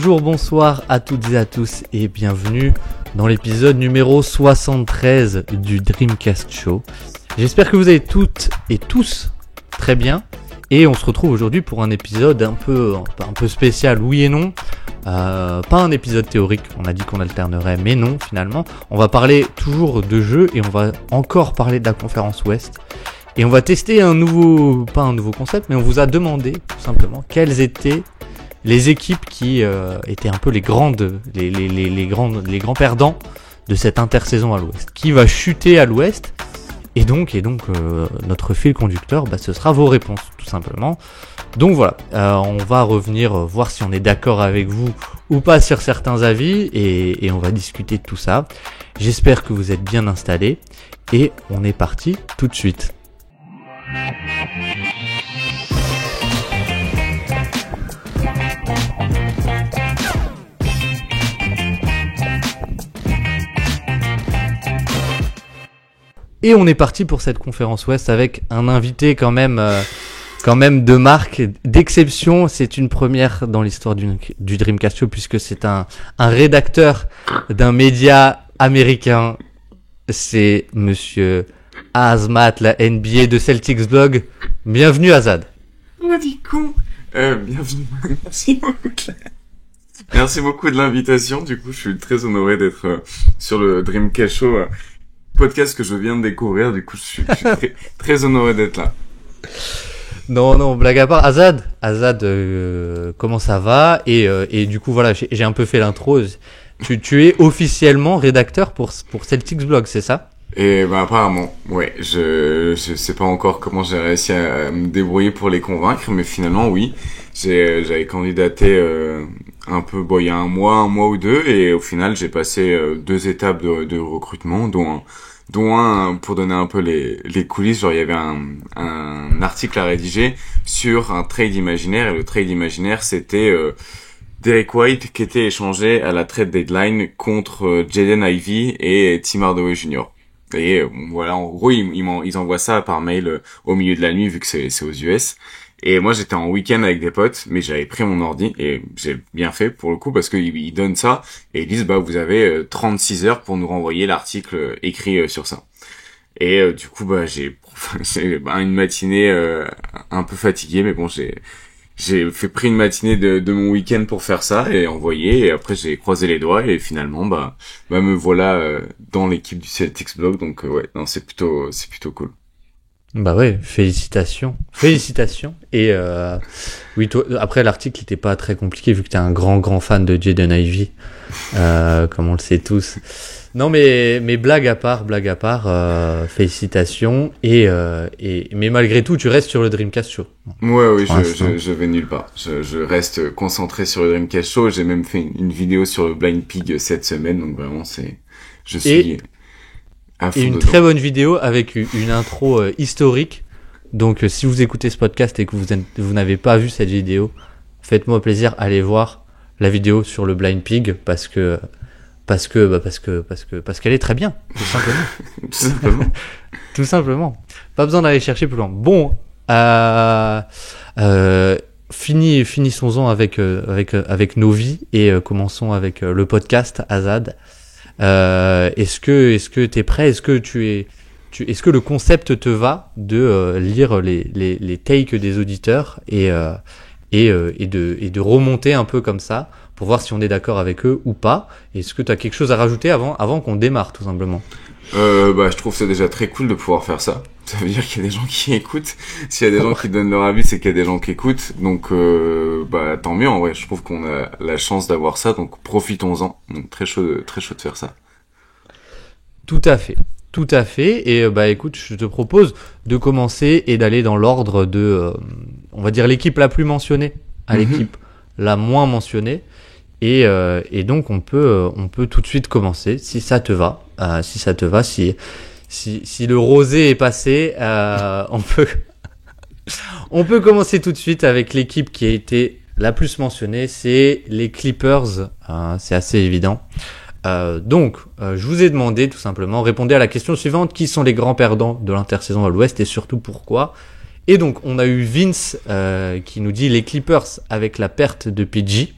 Bonjour, bonsoir à toutes et à tous et bienvenue dans l'épisode numéro 73 du Dreamcast Show. J'espère que vous allez toutes et tous très bien et on se retrouve aujourd'hui pour un épisode un peu spécial, oui et non. Pas un épisode théorique, on a dit qu'on alternerait, mais non finalement. On va parler toujours de jeux et on va encore parler de la conférence Ouest. Et on va tester pas un nouveau concept, mais on vous a demandé tout simplement quelles étaient les équipes qui étaient un peu les grands perdants de cette intersaison à l'Ouest. Qui va chuter à l'Ouest ? Et donc notre fil conducteur, ce sera vos réponses tout simplement. Donc voilà, on va revenir voir si on est d'accord avec vous ou pas sur certains avis et on va discuter de tout ça. J'espère que vous êtes bien installés et on est parti tout de suite. Et on est parti pour cette conférence Ouest avec un invité quand même de marque, d'exception. C'est une première dans l'histoire du Dreamcast Show puisque c'est un rédacteur d'un média américain. C'est monsieur Azmat, la NBA de Celtics Blog. Bienvenue Azad. On a dit con. Bienvenue. Merci beaucoup. Merci beaucoup de l'invitation. Du coup, je suis très honoré d'être sur le Dreamcast Show. Podcast que je viens de découvrir, du coup je suis très, très honoré d'être là. Non, blague à part. Azad, comment ça va ? Et du coup voilà, j'ai un peu fait l'intro. Tu es officiellement rédacteur pour Celtics Blog, c'est ça ? Et apparemment, ouais. Je sais pas encore comment j'ai réussi à me débrouiller pour les convaincre, mais finalement oui. J'avais candidaté un peu, il y a un mois ou deux, et au final j'ai passé 2 étapes de recrutement, dont un pour donner un peu les coulisses. Genre il y avait un article à rédiger sur un trade imaginaire, et le trade imaginaire c'était Derek White qui était échangé à la trade deadline contre Jaden Ivey et Tim Hardaway Jr. Et voilà, en gros ils envoient ça par mail au milieu de la nuit vu que c'est aux US. Et moi j'étais en week-end avec des potes, mais j'avais pris mon ordi et j'ai bien fait pour le coup parce qu'ils donnent ça et ils disent vous avez 36 heures pour nous renvoyer l'article écrit sur ça. Et du coup j'ai une matinée un peu fatiguée, mais bon j'ai pris une matinée de mon week-end pour faire ça et envoyer, et après j'ai croisé les doigts et finalement me voilà dans l'équipe du Celtics Blog. Donc ouais, non, c'est plutôt cool. Ouais, félicitations. Et oui, toi, après l'article était pas très compliqué vu que t'es un grand fan de Jaden Ivey, comme on le sait tous. Non mais blague à part, félicitations mais malgré tout tu restes sur le Dreamcast Show. Ouais, oui, je vais nulle part. Je reste concentré sur le Dreamcast Show. J'ai même fait une vidéo sur le Blind Pig cette semaine, donc vraiment je suis et une très bonne vidéo avec une intro historique. Donc si vous écoutez ce podcast et que vous n'avez pas vu cette vidéo, faites-moi plaisir, allez voir la vidéo sur le Blind Pig parce qu'elle est très bien, tout simplement. Tout simplement. Pas besoin d'aller chercher plus loin. Bon, finissons-en avec nos vies et commençons avec le podcast Azad. Est-ce que t'es prêt ? Est-ce que le concept te va de lire les takes des auditeurs et de remonter un peu comme ça pour voir si on est d'accord avec eux ou pas ? Est-ce que t'as quelque chose à rajouter avant qu'on démarre tout simplement ? Je trouve que c'est déjà très cool de pouvoir faire ça. Ça veut dire qu'il y a des gens qui écoutent. S'il y a des gens qui donnent leur avis, c'est qu'il y a des gens qui écoutent. Donc tant mieux en vrai. Je trouve qu'on a la chance d'avoir ça, donc profitons-en. Donc très chaud de faire ça. Tout à fait. Et écoute, je te propose de commencer et d'aller dans l'ordre de on va dire l'équipe la plus mentionnée à l'équipe la moins mentionnée. Et donc on peut tout de suite commencer si ça te va. Si le rosé est passé, on peut commencer tout de suite avec l'équipe qui a été la plus mentionnée, c'est les Clippers. C'est assez évident. Donc, je vous ai demandé tout simplement, répondez à la question suivante: qui sont les grands perdants de l'intersaison à l'Ouest et surtout pourquoi? Et donc, on a eu Vince qui nous dit les Clippers avec la perte de PG.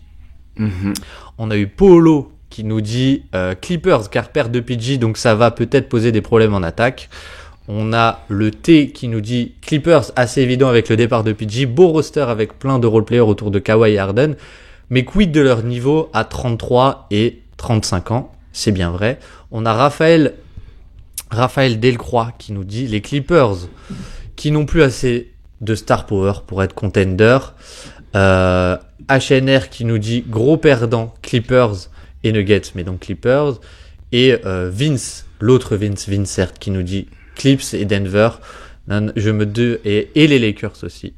Mhm. On a eu Polo qui nous dit Clippers car perte de PG, donc ça va peut-être poser des problèmes en attaque. On a le T qui nous dit Clippers assez évident avec le départ de PG, beau roster avec plein de roleplayers autour de Kawhi et Harden, mais quid de leur niveau à 33 et 35 ans, c'est bien vrai. On a Raphaël Delcroix qui nous dit les Clippers qui n'ont plus assez de star power pour être contender. HNR qui nous dit gros perdant Clippers et Nuggets, mais donc Clippers. Et l'autre Vincert qui nous dit Clips et Denver. Et les Lakers aussi.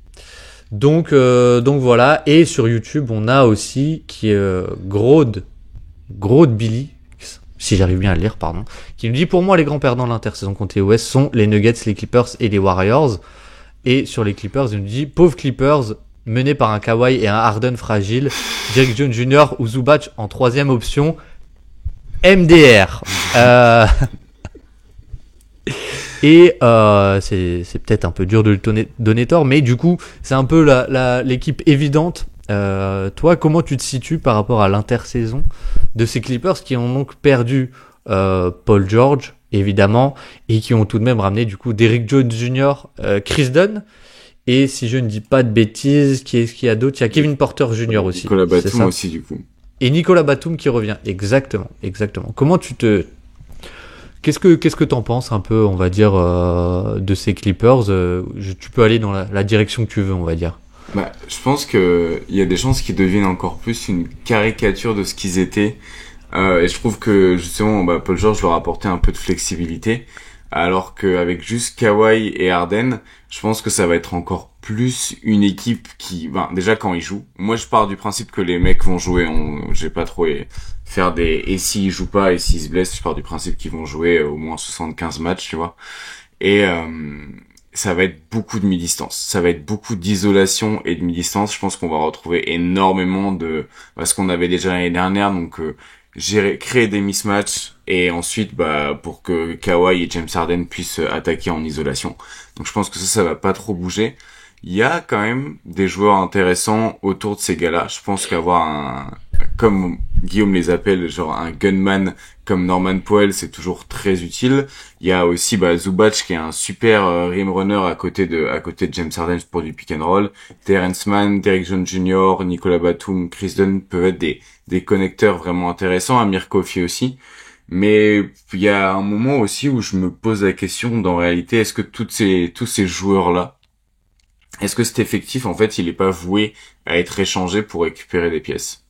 Donc voilà. Et sur YouTube, on a aussi Grode Billy, si j'arrive bien à le lire, pardon, qui nous dit pour moi les grands perdants de l'intersaison contre les West sont les Nuggets, les Clippers et les Warriors. Et sur les Clippers, il nous dit pauvres Clippers menés par un Kawhi et un Harden fragile, Derrick Jones Jr. ou Zubac en troisième option, MDR. Et c'est peut-être un peu dur de lui donner tort, mais du coup c'est un peu l'équipe évidente. Toi, comment tu te situes par rapport à l'intersaison de ces Clippers qui ont donc perdu Paul George évidemment et qui ont tout de même ramené du coup Derrick Jones Jr., Chris Dunn et si je ne dis pas de bêtises, qui est-ce qu'il y a d'autres? Il y a Kevin Porter Jr. aussi. Nicolas Batum aussi du coup. Et Nicolas Batum qui revient, exactement. Comment Qu'est-ce que t'en penses un peu, on va dire, de ces Clippers? Tu peux aller dans la direction que tu veux, on va dire. Bah, je pense que il y a des chances qu'ils deviennent encore plus une caricature de ce qu'ils étaient. Et je trouve que justement, Paul George leur a apporté un peu de flexibilité, alors qu'avec juste Kawhi et Harden, je pense que ça va être encore plus une équipe qui, déjà quand ils jouent, moi je pars du principe que les mecs vont jouer. J'ai pas trop faire des et s'ils jouent pas et s'ils se blessent, je pars du principe qu'ils vont jouer au moins 75 matchs, tu vois. Et ça va être beaucoup de mi-distance. Ça va être beaucoup d'isolation et de mi-distance. Je pense qu'on va retrouver énormément de ce qu'on avait déjà l'année dernière, donc créer des mismatchs et ensuite pour que Kawhi et James Harden puissent attaquer en isolation. Donc je pense que ça va pas trop bouger. Il y a quand même des joueurs intéressants autour de ces gars-là. Je pense qu'avoir comme Guillaume les appelle, genre un gunman comme Norman Powell, c'est toujours très utile. Il y a aussi Zubac qui est un super rim runner à côté de James Harden pour du pick and roll. Terrence Mann, Derrick Jones Jr., Nicolas Batum, Chris Dunn peuvent être des connecteurs vraiment intéressants. Amir Coffey aussi. Mais il y a un moment aussi où je me pose la question, dans réalité, est-ce que tous ces joueurs-là, est-ce que cet effectif, en fait, il est pas voué à être échangé pour récupérer des pièces?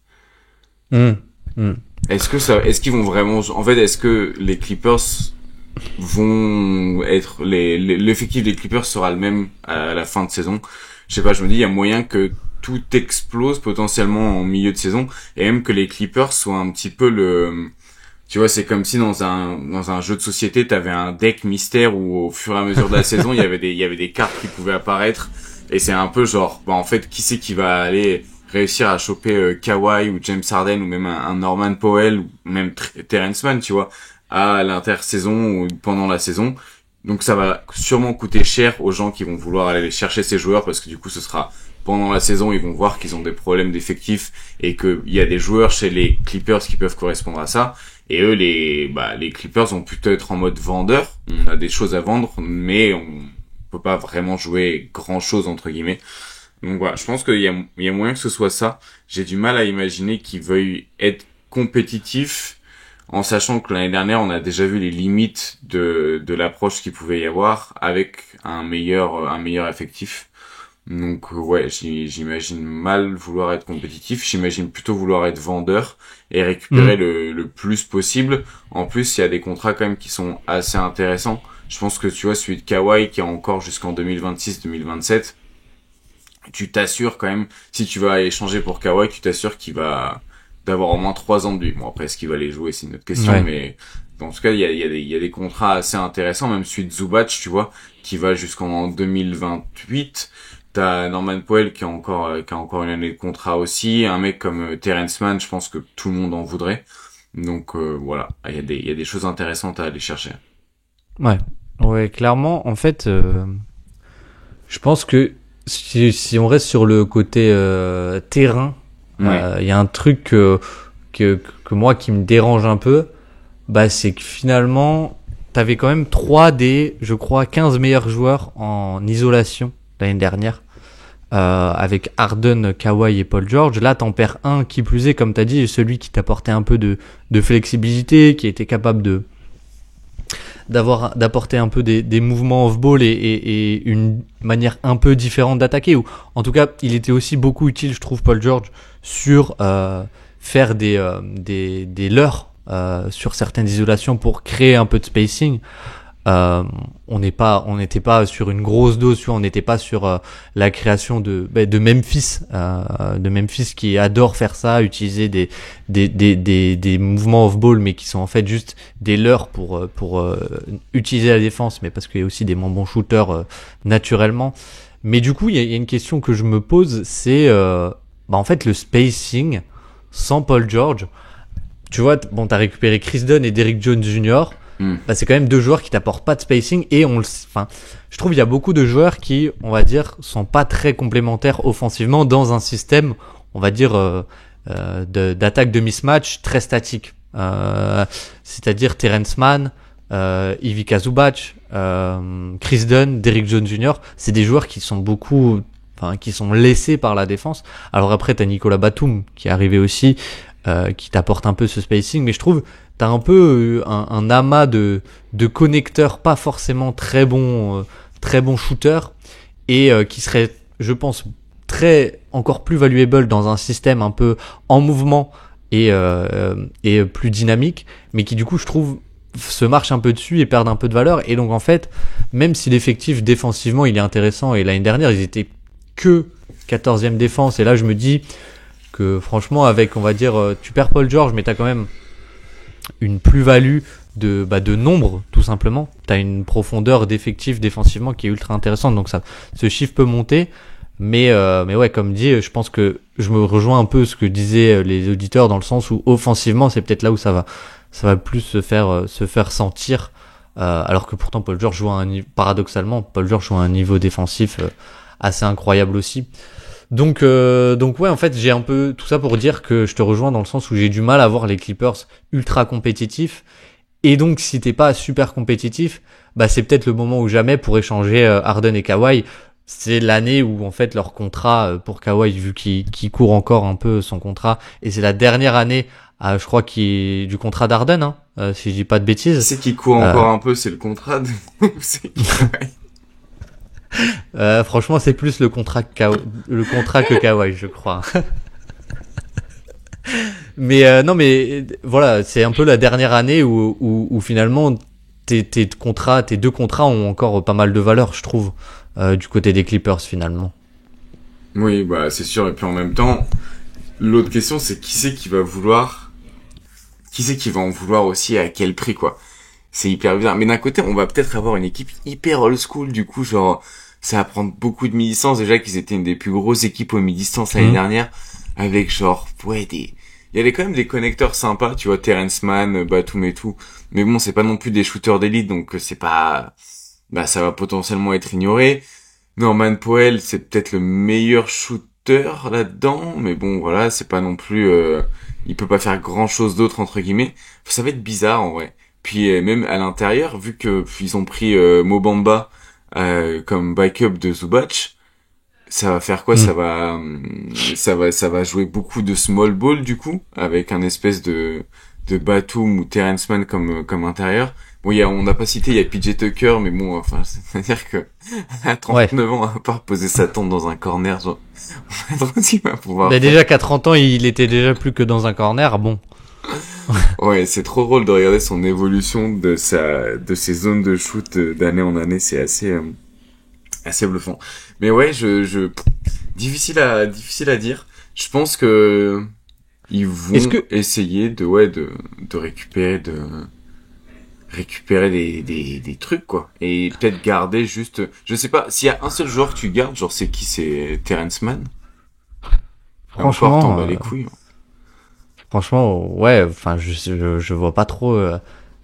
Est-ce qu'ils vont vraiment, en fait, est-ce que les Clippers vont être l'effectif des Clippers sera le même à la fin de saison? Je sais pas, je me dis, il y a moyen que tout explose potentiellement en milieu de saison et même que les Clippers soient un petit peu tu vois, c'est comme si dans un jeu de société, t'avais un deck mystère où au fur et à mesure de la saison, il y avait des cartes qui pouvaient apparaître et c'est un peu genre, en fait, qui c'est qui va aller réussir à choper Kawhi ou James Harden ou même un Norman Powell ou même Terrence Mann, tu vois, à l'intersaison ou pendant la saison. Donc ça va sûrement coûter cher aux gens qui vont vouloir aller chercher ces joueurs parce que du coup ce sera pendant la saison, ils vont voir qu'ils ont des problèmes d'effectifs et qu'il y a des joueurs chez les Clippers qui peuvent correspondre à ça. Et eux, les Clippers vont plutôt être en mode vendeur. On a des choses à vendre, mais on peut pas vraiment jouer grand chose entre guillemets. Donc voilà, je pense qu'il y a moyen que ce soit ça. J'ai du mal à imaginer qu'ils veuillent être compétitifs en sachant que l'année dernière, on a déjà vu les limites de l'approche qu'il pouvait y avoir avec un meilleur effectif. Donc ouais, j'imagine mal vouloir être compétitif, j'imagine plutôt vouloir être vendeur et récupérer le plus possible. En plus, il y a des contrats quand même qui sont assez intéressants. Je pense que tu vois, celui de Kawhi qui a encore jusqu'en 2026-2027, tu t'assures quand même, si tu vas échanger pour Kawhi, tu t'assures qu'il va d'avoir au moins 3 ans de lui. Bon, après, est-ce qu'il va les jouer, c'est une autre question, ouais. Mais en tout cas, il y a des contrats assez intéressants, même celui de Zubac, tu vois, qui va jusqu'en 2028. T'as Norman Powell qui a encore une année de contrat aussi. Un mec comme Terrence Mann, je pense que tout le monde en voudrait. Donc voilà, il y a des choses intéressantes à aller chercher. Ouais, clairement. En fait, je pense que si on reste sur le côté terrain Il y a un truc que moi qui me dérange un peu, bah c'est que finalement t'avais quand même 3 des, je crois, 15 meilleurs joueurs en isolation l'année dernière, avec Harden, Kawhi et Paul George. Là t'en perds un, qui plus est, comme t'as dit, celui qui t'apportait un peu de flexibilité, qui était capable d'apporter un peu des mouvements off-ball et une manière un peu différente d'attaquer, ou en tout cas il était aussi beaucoup utile, je trouve, Paul George, sur faire des leurres sur certaines isolations pour créer un peu de spacing. On n'était pas sur une grosse dose, on n'était pas sur la création de Memphis qui adore faire ça, utiliser des mouvements off-ball, mais qui sont en fait juste des leurres pour utiliser la défense, mais parce qu'il y a aussi des moins bons shooters naturellement. Mais du coup, il y a une question que je me pose, c'est en fait le spacing sans Paul George. Tu vois, bon, t'as récupéré Chris Dunn et Derrick Jones Jr. Bah, c'est quand même 2 joueurs qui t'apportent pas de spacing, et je trouve il y a beaucoup de joueurs qui, on va dire, sont pas très complémentaires offensivement dans un système, on va dire, d'attaque de mismatch très statique. C'est-à-dire Terrence Mann, Ivica Zubac, Chris Dunn, Derrick Jones Jr. C'est des joueurs qui sont qui sont laissés par la défense. Alors après, t'as Nicolas Batum qui est arrivé aussi, qui t'apporte un peu ce spacing, mais je trouve t'as un peu un amas de connecteurs pas forcément très bons shooters, et qui serait, je pense, encore plus valuable dans un système un peu en mouvement et plus dynamique, mais qui du coup, je trouve, se marche un peu dessus et perdent un peu de valeur. Et donc en fait, même si l'effectif défensivement il est intéressant, et l'année dernière ils étaient que 14e défense, et là je me dis que franchement, avec, on va dire, tu perds Paul George, mais t'as quand même une plus-value de nombre, tout simplement. T'as une profondeur d'effectif défensivement qui est ultra intéressante, donc ce chiffre peut monter. Mais ouais, comme dit, je pense que je me rejoins un peu ce que disaient les auditeurs, dans le sens où offensivement, c'est peut-être là où ça va plus se faire sentir, alors que pourtant Paul George paradoxalement, Paul George joue à un niveau défensif assez incroyable aussi. Donc ouais, en fait, j'ai un peu tout ça pour dire que je te rejoins dans le sens où j'ai du mal à voir les Clippers ultra compétitifs. Et donc, si t'es pas super compétitif, bah c'est peut-être le moment ou jamais pour échanger Harden et Kawhi. C'est l'année où en fait leur contrat pour Kawhi, vu qu'il court encore un peu son contrat, et c'est la dernière année, je crois, du contrat d'Harden, si je dis pas de bêtises. C'est qui court encore un peu, c'est le contrat de... Franchement, c'est plus le contrat que Kawhi, je crois. Mais non, mais voilà, c'est un peu la dernière année où finalement tes 2 contrats ont encore pas mal de valeur, je trouve, du côté des Clippers finalement. Oui, bah c'est sûr. Et puis en même temps, l'autre question, c'est qui c'est qui va en vouloir aussi, et à quel prix, quoi. C'est hyper bizarre. Mais d'un côté, on va peut-être avoir une équipe hyper old school, du coup, genre, ça va prendre beaucoup de mi-distance. Déjà qu'ils étaient une des plus grosses équipes au mi-distance l'année dernière, avec genre, ouais, il y avait quand même des connecteurs sympas, tu vois, Terrence Mann, Batum et tout. Mais bon, c'est pas non plus des shooters d'élite, donc c'est pas, ça va potentiellement être ignoré. Norman Powell, c'est peut-être le meilleur shooter là-dedans, mais bon, voilà, c'est pas non plus, il peut pas faire grand chose d'autre, entre guillemets. Ça va être bizarre, en vrai. Puis même à l'intérieur, vu que ils ont pris Mo Bamba comme backup de Zubac, ça va faire quoi? Ça va jouer beaucoup de small ball, du coup, avec un espèce de Batum ou Terrence Mann comme intérieur. Bon, on n'a pas cité, il y a PJ Tucker, mais bon, enfin, c'est-à-dire que à 39 ans, à part poser sa tente dans un corner, genre, il va pouvoir... Mais déjà qu'à 30 ans, il était déjà plus que dans un corner, bon. Ouais, c'est trop drôle de regarder son évolution de ses zones de shoot d'année en année, c'est assez bluffant. Mais ouais, difficile à dire. Je pense que ils vont essayer de récupérer des trucs, quoi. Et peut-être garder juste, je sais pas, s'il y a un seul joueur que tu gardes, genre c'est qui? C'est Terrence Mann? Franchement, t'en bats les couilles. Franchement, ouais, enfin, je vois pas trop,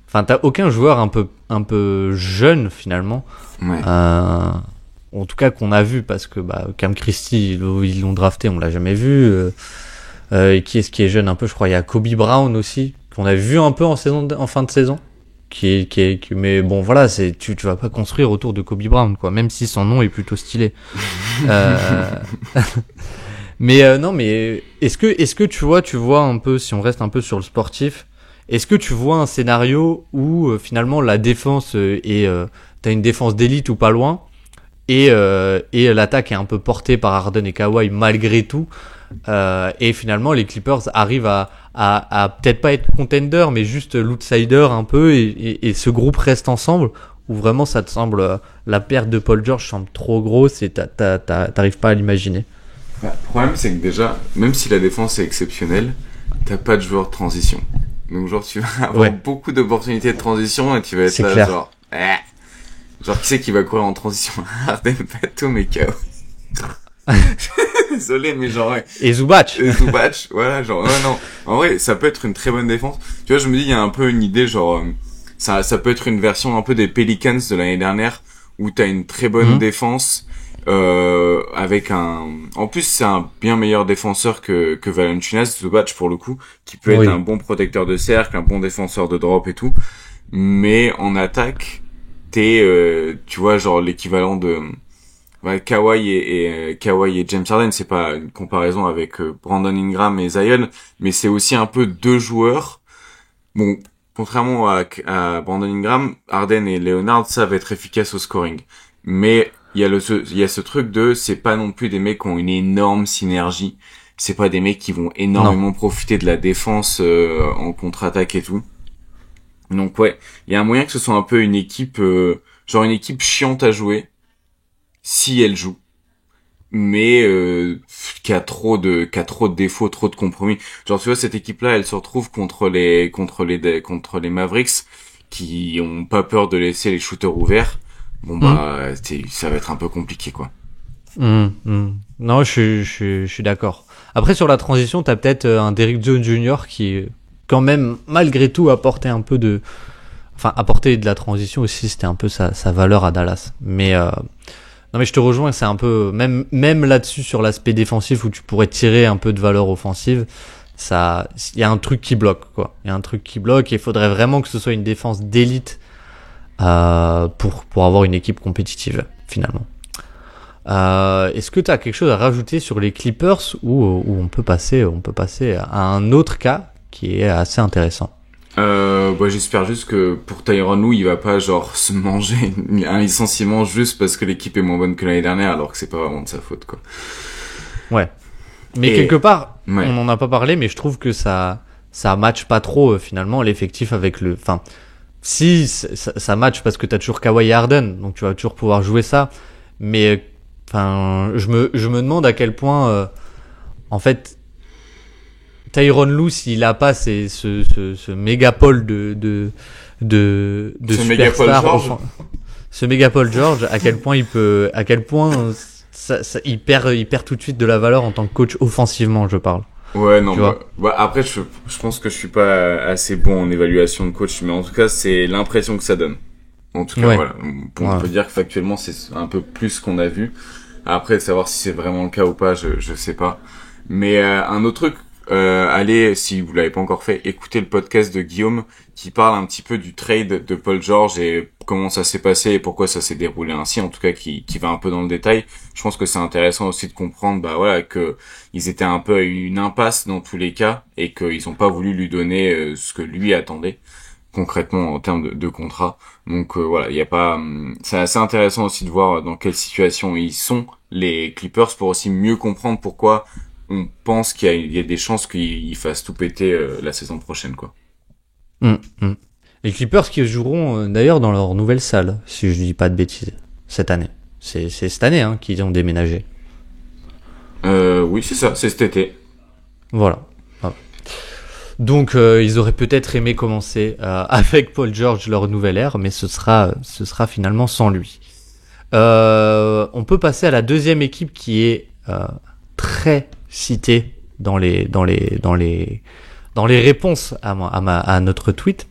enfin, t'as aucun joueur un peu jeune, finalement. Ouais. En tout cas, qu'on a vu, parce que, Cam Christie, ils l'ont drafté, on l'a jamais vu. Qui est jeune un peu, je crois. Il y a Kobe Brown aussi, qu'on a vu un peu en fin de saison. Mais bon, voilà, tu vas pas construire autour de Kobe Brown, quoi. Même si son nom est plutôt stylé. Non, mais est-ce que tu vois un peu, si on reste un peu sur le sportif, est-ce que tu vois un scénario où finalement la défense t'as une défense d'élite ou pas loin, et l'attaque est un peu portée par Harden et Kawhi malgré tout, et finalement les Clippers arrivent à peut-être pas être contender, mais juste l'outsider un peu, et ce groupe reste ensemble, ou vraiment ça te semble, la perte de Paul George semble trop grosse et t'arrives pas à l'imaginer? Le problème, c'est que déjà, même si la défense est exceptionnelle, t'as pas de joueur de transition. Donc genre tu vas avoir beaucoup d'opportunités de transition et tu vas être c'est là clair. Genre qui c'est qui va courir en transition? Harden, Batum et Kawhi. Désolé, mais genre Et Zubac. Voilà, genre non. En vrai, ça peut être une très bonne défense. Tu vois, je me dis il y a un peu une idée genre ça peut être une version un peu des Pelicans de l'année dernière où t'as une très bonne défense avec en plus c'est un bien meilleur défenseur que Valanciunas, Zubac pour le coup, qui peut être un bon protecteur de cercle, un bon défenseur de drop et tout, mais en attaque t'es tu vois genre l'équivalent de Kawhi et James Harden. C'est pas une comparaison avec Brandon Ingram et Zion, mais c'est aussi un peu deux joueurs. Bon, contrairement à Brandon Ingram, Harden et Leonard savent être efficaces au scoring, mais il y a ce truc de, c'est pas non plus des mecs qui ont une énorme synergie. C'est pas des mecs qui vont énormément profiter de la défense en contre-attaque et tout. Donc il y a un moyen que ce soit un peu une équipe, genre une équipe chiante à jouer, si elle joue, mais qui a trop de défauts, trop de compromis. Genre tu vois, cette équipe-là, elle se retrouve contre les Mavericks qui ont pas peur de laisser les shooters ouverts. Bon ça va être un peu compliqué quoi. Non, je suis d'accord. Après sur la transition, t'as peut-être un Derrick Jones Jr. qui quand même malgré tout apportait de la transition aussi, c'était un peu sa valeur à Dallas. Mais non, mais je te rejoins, c'est un peu même là-dessus sur l'aspect défensif où tu pourrais tirer un peu de valeur offensive, ça il y a un truc qui bloque quoi. Il y a un truc qui bloque et il faudrait vraiment que ce soit une défense d'élite pour avoir une équipe compétitive finalement. Est-ce que tu as quelque chose à rajouter sur les Clippers ou on peut passer à un autre cas qui est assez intéressant? J'espère juste que pour Tyronn Lue, il va pas genre se manger un licenciement juste parce que l'équipe est moins bonne que l'année dernière, alors que c'est pas vraiment de sa faute quoi. Ouais. Mais quelque part, on n'en a pas parlé, mais je trouve que ça match pas trop finalement l'effectif avec le. Enfin, si ça match parce que t'as toujours Kawhi et Harden, donc tu vas toujours pouvoir jouer ça. Mais enfin, je me demande à quel point en fait Tyronn Lue, s'il a pas ce mégapole de superstar, ce mégapole George, à quel point il perd tout de suite de la valeur en tant que coach offensivement, je parle. Ouais, non, après, je pense que je suis pas assez bon en évaluation de coach, mais en tout cas, c'est l'impression que ça donne. En tout cas, voilà. On peut dire que factuellement, c'est un peu plus qu'on a vu. Après, savoir si c'est vraiment le cas ou pas, je sais pas. Mais, un autre truc, allez, si vous l'avez pas encore fait, écoutez le podcast de Guillaume qui parle un petit peu du trade de Paul George et comment ça s'est passé et pourquoi ça s'est déroulé ainsi, en tout cas qui va un peu dans le détail. Je pense que c'est intéressant aussi de comprendre que ils étaient un peu à une impasse dans tous les cas et qu'ils ont pas voulu lui donner ce que lui attendait concrètement en termes de contrat. Donc il y a pas c'est assez intéressant aussi de voir dans quelle situation ils sont les Clippers pour aussi mieux comprendre pourquoi on pense qu'il y a des chances qu'ils fassent tout péter la saison prochaine quoi. Les Clippers qui joueront d'ailleurs dans leur nouvelle salle, si je dis pas de bêtises, cette année. C'est cette année qu'ils ont déménagé. Oui, c'est ça, c'est cet été. Voilà. Donc ils auraient peut-être aimé commencer avec Paul George leur nouvelle ère, mais ce sera finalement sans lui. On peut passer à la deuxième équipe qui est très citée dans les réponses à notre tweet.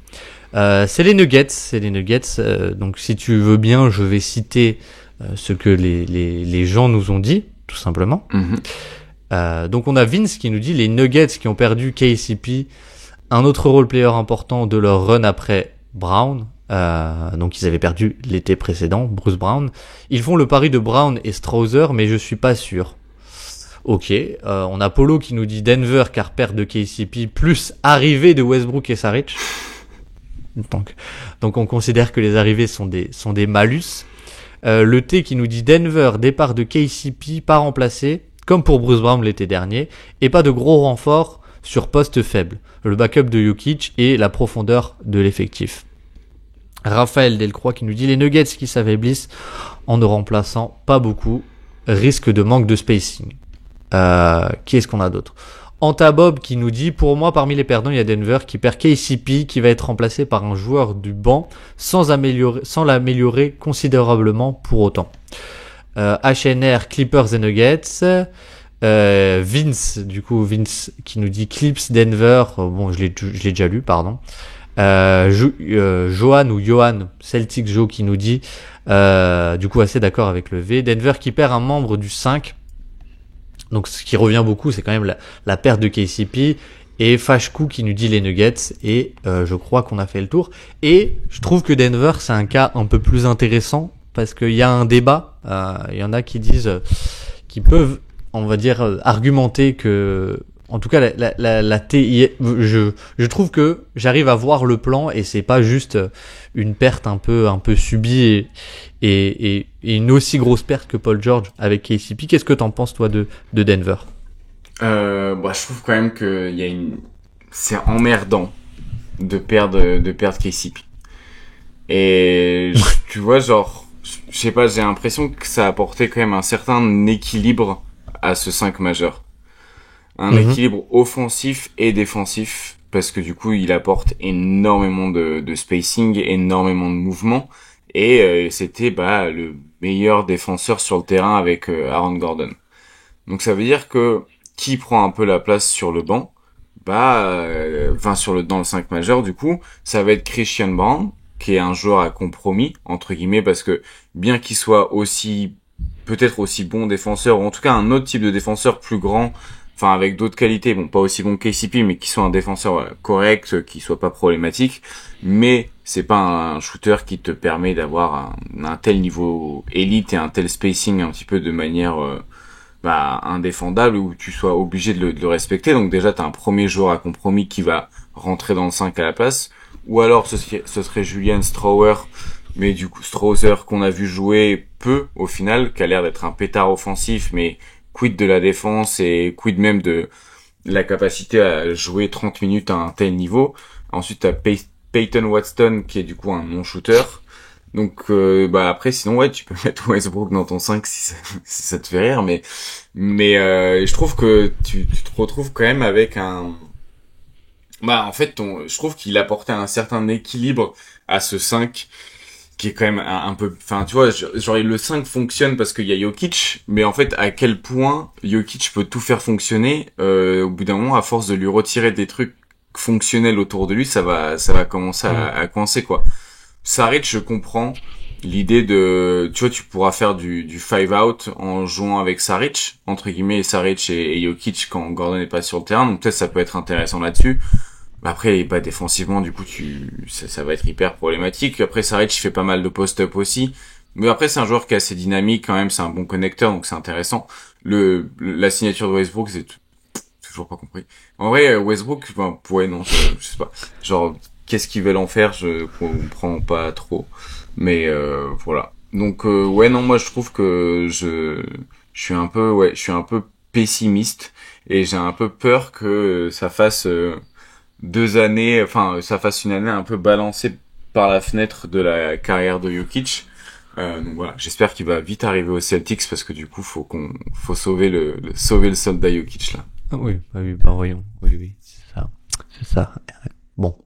C'est les Nuggets. Donc si tu veux bien, je vais citer ce que les gens nous ont dit, tout simplement. Donc on a Vince qui nous dit les Nuggets qui ont perdu KCP, un autre role player important de leur run après Brown. Donc ils avaient perdu l'été précédent, Bruce Brown. Ils font le pari de Brown et Strouser, mais je suis pas sûr. Ok, on a Polo qui nous dit Denver car perte de KCP plus arrivée de Westbrook et Saric. Donc on considère que les arrivées sont des malus. Le T qui nous dit Denver, départ de KCP pas remplacé, comme pour Bruce Brown l'été dernier, et pas de gros renforts sur poste faible. Le backup de Jokic et la profondeur de l'effectif. Raphaël Delcroix qui nous dit les Nuggets qui s'affaiblissent en ne remplaçant pas beaucoup, risque de manque de spacing. Qui est-ce qu'on a d'autre? Antabob qui nous dit pour moi parmi les perdants il y a Denver qui perd KCP qui va être remplacé par un joueur du banc sans l'améliorer considérablement pour autant. HNR Clippers et Nuggets. Vince qui nous dit Clips Denver, bon je l'ai déjà lu pardon. Johan ou Johan Celtic Joe qui nous dit du coup assez d'accord avec le V. Denver qui perd un membre du 5. Donc ce qui revient beaucoup c'est quand même la perte de KCP. Et Fashku qui nous dit les Nuggets. Et je crois qu'on a fait le tour. Et je trouve que Denver c'est un cas un peu plus intéressant parce qu'il y a un débat. Il y en a qui disent qui peuvent on va dire argumenter que en tout cas la TI je trouve que j'arrive à voir le plan et c'est pas juste une perte un peu subie et une aussi grosse perte que Paul George avec KCP. Qu'est-ce que t'en penses toi de Denver? Je trouve quand même que c'est emmerdant de perdre KCP. Et tu vois genre je sais pas, j'ai l'impression que ça a apporté quand même un certain équilibre à ce 5 majeur. Un équilibre offensif et défensif, parce que du coup, il apporte énormément de spacing, énormément de mouvement, et c'était le meilleur défenseur sur le terrain avec Aaron Gordon. Donc ça veut dire que qui prend un peu la place sur le banc, dans le 5 majeur, du coup, ça va être Christian Brown, qui est un joueur à compromis, entre guillemets, parce que bien qu'il soit peut-être aussi bon défenseur, ou en tout cas un autre type de défenseur plus grand, enfin avec d'autres qualités, bon pas aussi bon que KCP, mais qui soit un défenseur correct, qui soit pas problématique, mais c'est pas un shooter qui te permet d'avoir un tel niveau élite et un tel spacing un petit peu de manière indéfendable où tu sois obligé de le respecter. Donc déjà t'as un premier joueur à compromis qui va rentrer dans le 5 à la place, ou alors ce serait Julian Strouser, mais du coup Strouser qu'on a vu jouer peu au final, qui a l'air d'être un pétard offensif, mais quid de la défense et quid même de la capacité à jouer 30 minutes à un tel niveau. Ensuite t'as Peyton Watson qui est du coup un non-shooter. Donc après sinon tu peux mettre Westbrook dans ton 5 si ça te fait rire, mais je trouve que tu te retrouves quand même avec je trouve qu'il apportait un certain équilibre à ce 5 qui est quand même un peu, enfin tu vois, genre le 5 fonctionne parce qu'il y a Jokic, mais en fait à quel point Jokic peut tout faire fonctionner, au bout d'un moment à force de lui retirer des trucs fonctionnels autour de lui, ça va commencer à coincer quoi. Saric, je comprends l'idée de, tu vois, tu pourras faire du 5 out en jouant avec Saric, entre guillemets, Saric et Jokic quand Gordon n'est pas sur le terrain, donc peut-être ça peut être intéressant là-dessus. Après, défensivement, du coup, ça va être hyper problématique. Après, Saric, il fait pas mal de post-up aussi. Mais après, c'est un joueur qui est assez dynamique quand même, c'est un bon connecteur, donc c'est intéressant. La signature de Westbrook, c'est toujours pas compris. En vrai, Westbrook, non, je sais pas. Genre, qu'est-ce qu'ils veulent en faire, je comprends pas trop. Mais, voilà. Donc, non, moi, je trouve que je suis un peu pessimiste et j'ai un peu peur que ça fasse, 2 années, ça fasse une année un peu balancée par la fenêtre de la carrière de Jokic. Donc voilà, j'espère qu'il va vite arriver aux Celtics parce que du coup, faut sauver le soldat Jokic là. Oui, voyons. Oui, c'est ça. Bon.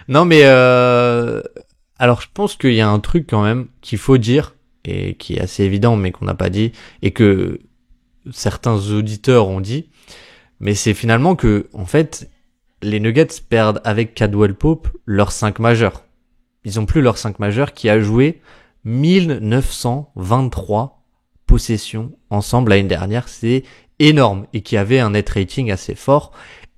Non mais alors je pense qu'il y a un truc quand même qu'il faut dire et qui est assez évident mais qu'on n'a pas dit et que certains auditeurs ont dit, mais c'est finalement que en fait les Nuggets perdent avec Caldwell Pope leur 5 majeur. Ils ont plus leur 5 majeur qui a joué 1923 possessions ensemble l'année dernière. C'est énorme et qui avait un net rating assez fort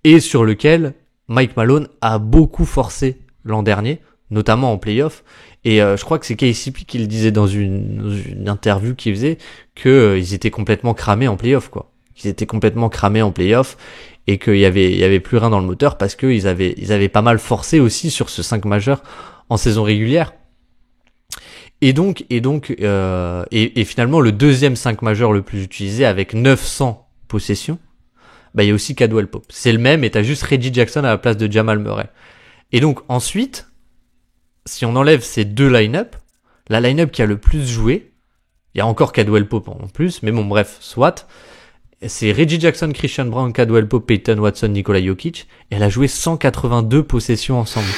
et sur lequel Mike Malone a beaucoup forcé l'an dernier, notamment en playoff. Et je crois que c'est KCP qui le disait dans une interview qu'il faisait que ils étaient complètement cramés en playoff, quoi. Ils étaient complètement cramés en playoff et qu'il y avait plus rien dans le moteur parce que ils avaient pas mal forcé aussi sur ce 5 majeur en saison régulière. Et finalement le deuxième 5 majeur le plus utilisé avec 900 possessions, bah il y a aussi Caldwell Pope. C'est le même et t'as juste Reggie Jackson à la place de Jamal Murray. Et donc ensuite, si on enlève ces deux line-up, la line-up qui a le plus joué, il y a encore Caldwell Pope en plus, mais bon bref, soit, c'est Reggie Jackson, Christian Brown, Caldwell Pope, Peyton Watson, Nikola Jokic, et elle a joué 182 possessions ensemble.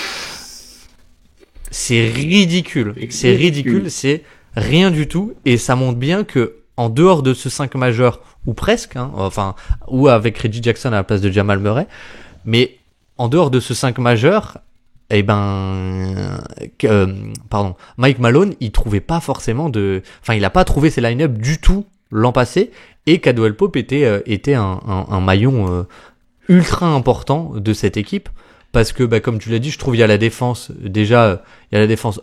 C'est ridicule, c'est rien du tout, et ça montre bien que en dehors de ce 5 majeur, ou presque, ou avec Reggie Jackson à la place de Jamal Murray, mais en dehors de ce 5 majeur, Mike Malone, il trouvait pas forcément il a pas trouvé ses line-up du tout l'an passé, et Caldwell Pope était un maillon ultra important de cette équipe, parce que comme tu l'as dit, je trouve il y a la défense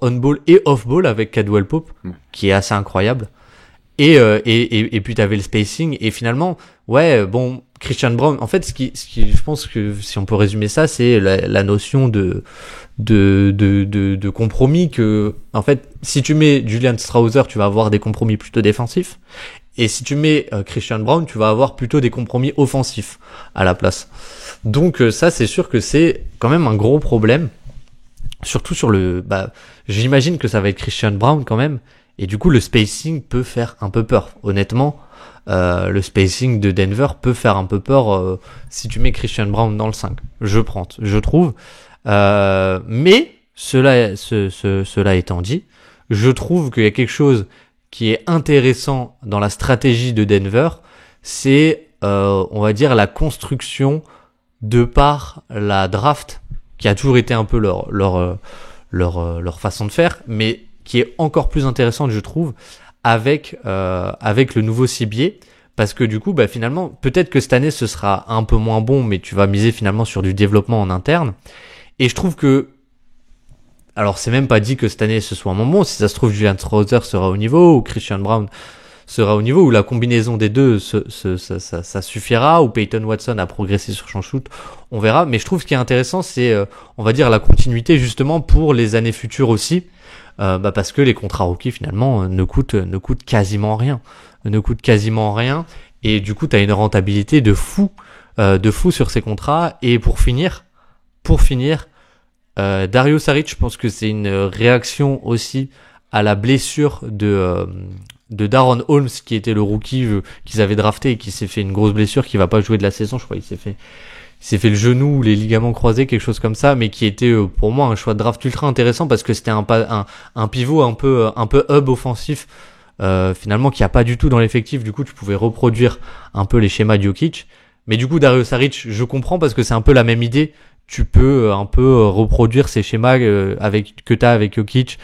on-ball et off-ball avec Caldwell Pope, qui est assez incroyable. Et puis t'avais le spacing, et finalement Christian Brown, en fait ce qui je pense que si on peut résumer ça, c'est la notion de compromis, que en fait si tu mets Julian Strawther, tu vas avoir des compromis plutôt défensifs, et si tu mets Christian Brown, tu vas avoir plutôt des compromis offensifs à la place. Donc ça c'est sûr que c'est quand même un gros problème, surtout sur j'imagine que ça va être Christian Brown quand même. Et du coup, le spacing peut faire un peu peur. Honnêtement, le spacing de Denver peut faire un peu peur si tu mets Christian Brown dans le 5. Je trouve. Mais cela étant dit, je trouve qu'il y a quelque chose qui est intéressant dans la stratégie de Denver, c'est, on va dire, la construction de par la draft, qui a toujours été un peu leur façon de faire, mais qui est encore plus intéressante, je trouve, avec le nouveau cibier, parce que du coup, finalement, peut-être que cette année ce sera un peu moins bon, mais tu vas miser finalement sur du développement en interne. Et je trouve que, alors c'est même pas dit que cette année ce soit moins bon. Si ça se trouve, Julian Strawther sera au niveau, ou Christian Brown sera au niveau, ou la combinaison des deux ça suffira, ou Peyton Watson a progressé sur son shoot, on verra. Mais je trouve ce qui est intéressant, c'est on va dire la continuité justement pour les années futures aussi. Parce que les contrats rookies finalement ne coûtent quasiment rien, et du coup t'as une rentabilité de fou sur ces contrats. Et pour finir, Dario Saric, je pense que c'est une réaction aussi à la blessure de Daron Holmes, qui était le rookie qu'ils avaient drafté et qui s'est fait une grosse blessure, qui va pas jouer de la saison, je crois. Il s'est fait le genou ou les ligaments croisés, quelque chose comme ça, mais qui était pour moi un choix de draft ultra intéressant, parce que c'était un pivot un peu hub offensif, finalement, qui a pas du tout dans l'effectif. Du coup, tu pouvais reproduire un peu les schémas de Jokic. Mais du coup, Dario Saric, je comprends, parce que c'est un peu la même idée. Tu peux un peu reproduire ces schémas que t'as avec Jokic,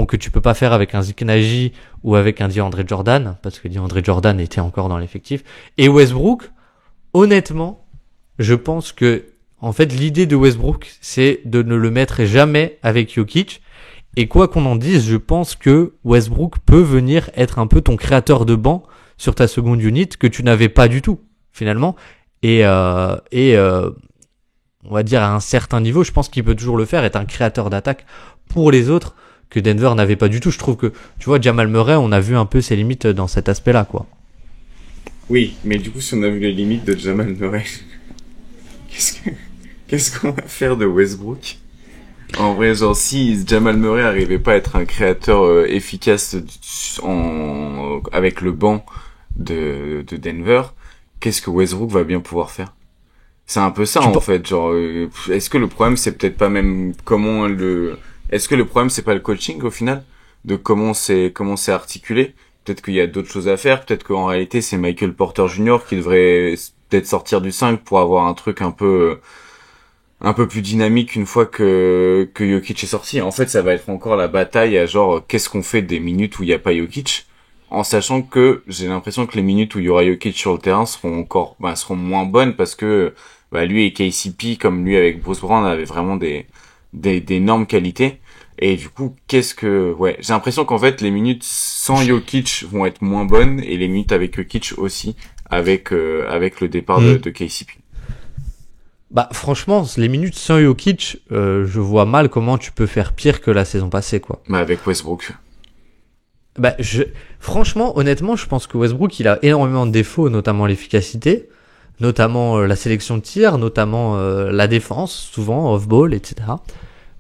que tu peux pas faire avec un Zeke Nnaji ou avec un DeAndre Jordan, parce que DeAndre Jordan était encore dans l'effectif. Et Westbrook, honnêtement, je pense que, en fait, l'idée de Westbrook, c'est de ne le mettre jamais avec Jokic. Et quoi qu'on en dise, je pense que Westbrook peut venir être un peu ton créateur de banc sur ta seconde unit, que tu n'avais pas du tout, finalement. Et on va dire à un certain niveau, je pense qu'il peut toujours le faire, être un créateur d'attaque pour les autres, que Denver n'avait pas du tout. Je trouve que, tu vois, Jamal Murray, on a vu un peu ses limites dans cet aspect-là, quoi. Oui, mais du coup, si on a vu les limites de Jamal Murray, qu'est-ce qu'on va faire de Westbrook? En vrai, genre, si Jamal Murray arrivait pas à être un créateur efficace avec le banc de Denver, qu'est-ce que Westbrook va bien pouvoir faire? C'est un peu ça, fait. Genre, est-ce que le problème, c'est peut-être pas même est-ce que le problème, c'est pas le coaching, au final? De comment c'est articulé? Peut-être qu'il y a d'autres choses à faire. Peut-être qu'en réalité, c'est Michael Porter Jr. qui devrait peut-être sortir du 5 pour avoir un truc un peu plus dynamique une fois que Jokic est sorti. En fait, ça va être encore la bataille à genre, qu'est-ce qu'on fait des minutes où il y a pas Jokic? en sachant que j'ai l'impression que les minutes où il y aura Jokic sur le terrain seront moins bonnes parce que lui et KCP, comme lui avec Bruce Brown, avaient vraiment d'énormes qualités. Et du coup, j'ai l'impression qu'en fait les minutes sans Jokic vont être moins bonnes et les minutes avec Jokic aussi, avec le départ de KCP. Bah franchement, les minutes sans Jokic, je vois mal comment tu peux faire pire que la saison passée, quoi. Mais avec Westbrook. Franchement, honnêtement, je pense que Westbrook, il a énormément de défauts, notamment l'efficacité, notamment la sélection de tir, notamment la défense, souvent off-ball, etc.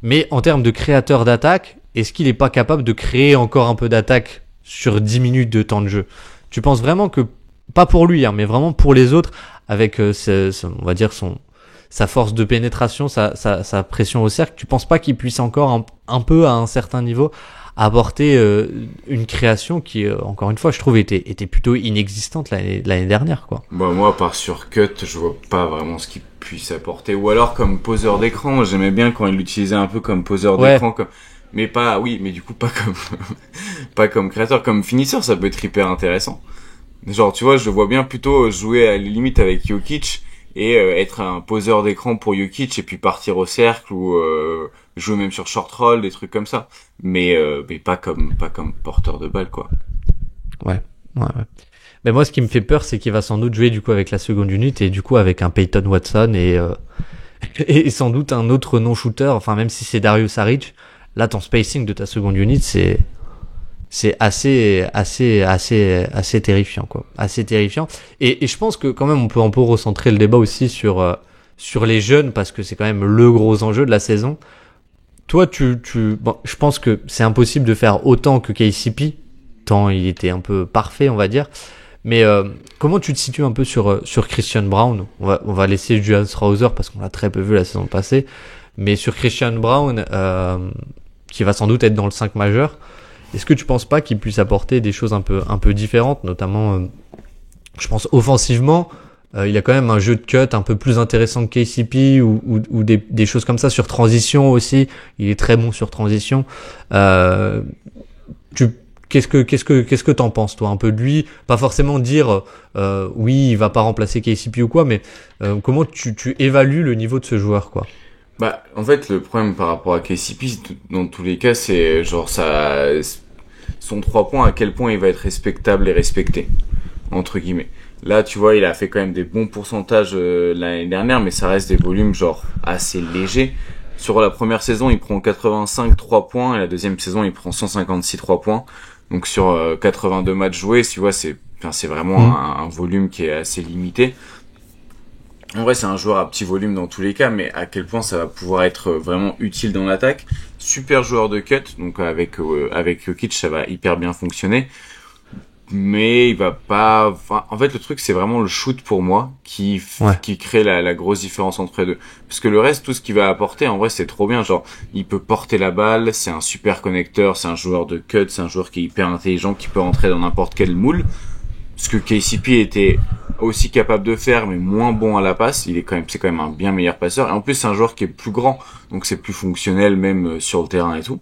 Mais en termes de créateur d'attaque, est-ce qu'il est pas capable de créer encore un peu d'attaque sur 10 minutes de temps de jeu? Tu penses vraiment que, pas pour lui, mais vraiment pour les autres, avec on va dire sa force de pénétration, sa pression au cercle, tu penses pas qu'il puisse encore un peu à un certain niveau apporter une création qui, encore une fois, je trouve était plutôt inexistante l'année dernière, quoi. Moi, à part sur Cut, je vois pas vraiment ce qu'il puisse apporter. Ou alors comme poseur d'écran, j'aimais bien quand il l'utilisait un peu comme poseur d'écran, mais du coup pas comme pas comme créateur, comme finisseur, ça peut être hyper intéressant. Genre, tu vois, je le vois bien plutôt jouer à la limite avec Jokic et être un poseur d'écran pour Jokic et puis partir au cercle ou jouer même sur short roll, des trucs comme ça. Mais pas comme porteur de balle, quoi. Ouais. Mais moi, ce qui me fait peur, c'est qu'il va sans doute jouer du coup avec la seconde unité et du coup avec un Peyton Watson et sans doute un autre non-shooter. Enfin, même si c'est Dario Saric, là, ton spacing de ta seconde unité, c'est assez terrifiant, quoi. Assez terrifiant. Et je pense que quand même, on peut un peu recentrer le débat aussi sur les jeunes parce que c'est quand même le gros enjeu de la saison. Toi, je pense que c'est impossible de faire autant que KCP, tant il était un peu parfait, on va dire. Mais comment tu te situes un peu sur Christian Braun? On va laisser Julius Randle parce qu'on l'a très peu vu la saison passée. Mais sur Christian Braun, qui va sans doute être dans le 5 majeur, est-ce que tu penses pas qu'il puisse apporter des choses un peu différentes, notamment, je pense offensivement, il a quand même un jeu de cut un peu plus intéressant que KCP ou des choses comme ça sur transition aussi. Il est très bon sur transition. Qu'est-ce que t'en penses, toi, un peu de lui? Pas forcément dire oui, il va pas remplacer KCP ou quoi, mais comment tu évalues le niveau de ce joueur, quoi? En fait, le problème par rapport à KCP, dans tous les cas, c'est genre son 3 points, à quel point il va être respectable et respecté, entre guillemets. Là, tu vois, il a fait quand même des bons pourcentages l'année dernière, mais ça reste des volumes genre assez légers. Sur la première saison, il prend 85 3 points, et la deuxième saison, il prend 156 3 points. Donc sur 82 matchs joués, tu vois, c'est vraiment un volume qui est assez limité. En vrai, c'est un joueur à petit volume dans tous les cas, mais à quel point ça va pouvoir être vraiment utile dans l'attaque. Super joueur de cut, donc avec Jokic, ça va hyper bien fonctionner. Mais il va pas... en fait, le truc, c'est vraiment le shoot pour moi qui crée la grosse différence entre les deux. Parce que le reste, tout ce qu'il va apporter, en vrai, c'est trop bien. Genre, il peut porter la balle, c'est un super connecteur, c'est un joueur de cut, c'est un joueur qui est hyper intelligent, qui peut rentrer dans n'importe quel moule. Ce que KCP était aussi capable de faire, mais moins bon à la passe. C'est quand même un bien meilleur passeur. Et en plus, c'est un joueur qui est plus grand, donc c'est plus fonctionnel même sur le terrain et tout.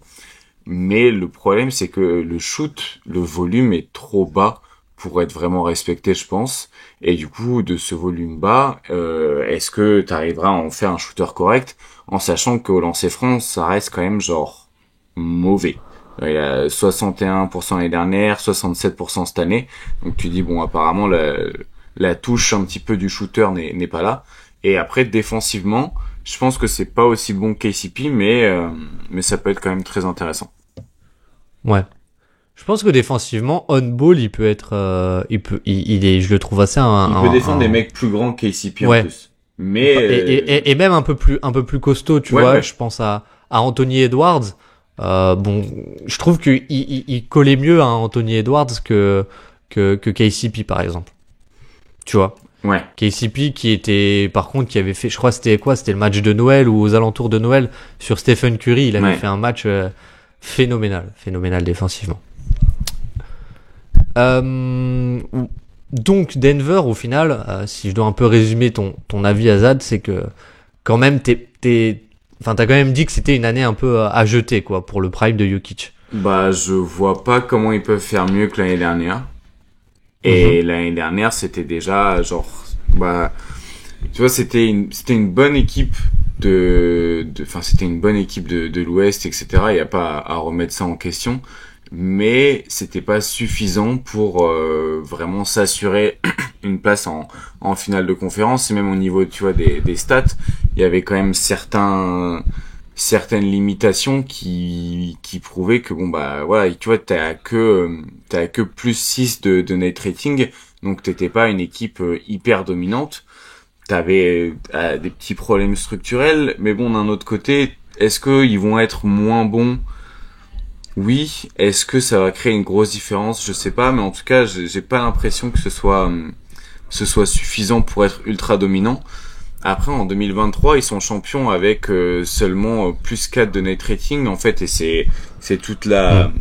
Mais le problème, c'est que le shoot, le volume est trop bas pour être vraiment respecté, je pense. Et du coup, de ce volume bas, est-ce que tu arriveras à en faire un shooter correct, en sachant qu'au lancer franc, ça reste quand même genre mauvais. Il a 61% l'année dernière, 67% cette année. Donc tu dis bon, apparemment la touche un petit peu du shooter n'est pas là. Et après défensivement, je pense que c'est pas aussi bon que KCP, mais ça peut être quand même très intéressant. Ouais. Je pense que défensivement, on ball, il peut être, je le trouve assez il peut défendre des mecs plus grands que KCP en plus. Mais et même un peu plus costaud, tu vois. Ouais. Je pense à Anthony Edwards. Je trouve que il collait mieux à Anthony Edwards que KCP par exemple. Tu vois. Ouais. KCP qui avait fait, je crois c'était le match de Noël ou aux alentours de Noël sur Stephen Curry, il avait fait un match phénoménal défensivement. Donc Denver au final, si je dois un peu résumer ton avis Azad, c'est que quand même t'as quand même dit que c'était une année un peu à jeter quoi pour le prime de Jokic. Bah, je vois pas comment ils peuvent faire mieux que l'année dernière. Et l'année dernière, c'était déjà genre, bah, tu vois, c'était une bonne équipe c'était une bonne équipe de l'Ouest, etc. Il y a pas à remettre ça en question. Mais c'était pas suffisant pour vraiment s'assurer une place en finale de conférence. Et même au niveau, tu vois, des stats, il y avait quand même certaines limitations qui prouvaient que bon bah voilà, tu vois, t'as que plus 6 de net rating, donc t'étais pas une équipe hyper dominante. T'avais des petits problèmes structurels, mais bon, d'un autre côté, est-ce que ils vont être moins bons? Oui. Est-ce que ça va créer une grosse différence? Je sais pas, mais en tout cas, j'ai pas l'impression que ce soit suffisant pour être ultra dominant. Après, en 2023, ils sont champions avec seulement plus 4 de net rating, en fait, et c'est toute la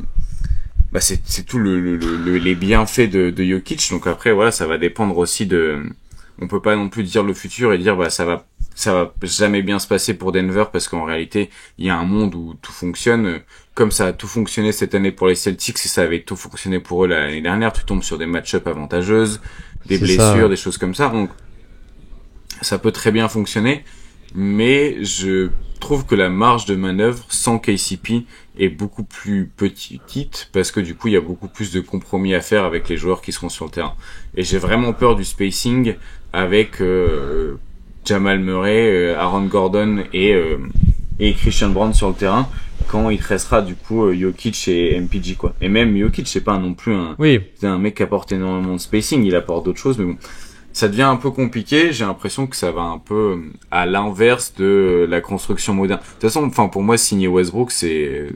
bah c'est tout les bienfaits de Jokic. Donc après, voilà, ça va dépendre aussi on peut pas non plus dire le futur et dire bah ça va jamais bien se passer pour Denver, parce qu'en réalité il y a un monde où tout fonctionne comme ça a tout fonctionné cette année pour les Celtics, et ça avait tout fonctionné pour eux l'année dernière. Tu tombes sur des match-up avantageuses, des blessures, des choses comme ça, donc ça peut très bien fonctionner, mais je trouve que la marge de manœuvre sans KCP est beaucoup plus petite, parce que du coup il y a beaucoup plus de compromis à faire avec les joueurs qui seront sur le terrain, et j'ai vraiment peur du spacing avec Jamal Murray, Aaron Gordon et Christian Brown sur le terrain, quand il te restera du coup Jokic et MPG, quoi. Et même Jokic, c'est pas non plus c'est un mec qui apporte énormément de spacing, il apporte d'autres choses, mais bon, ça devient un peu compliqué. J'ai l'impression que ça va un peu à l'inverse de la construction moderne. De toute façon, enfin pour moi, signer Westbrook, c'est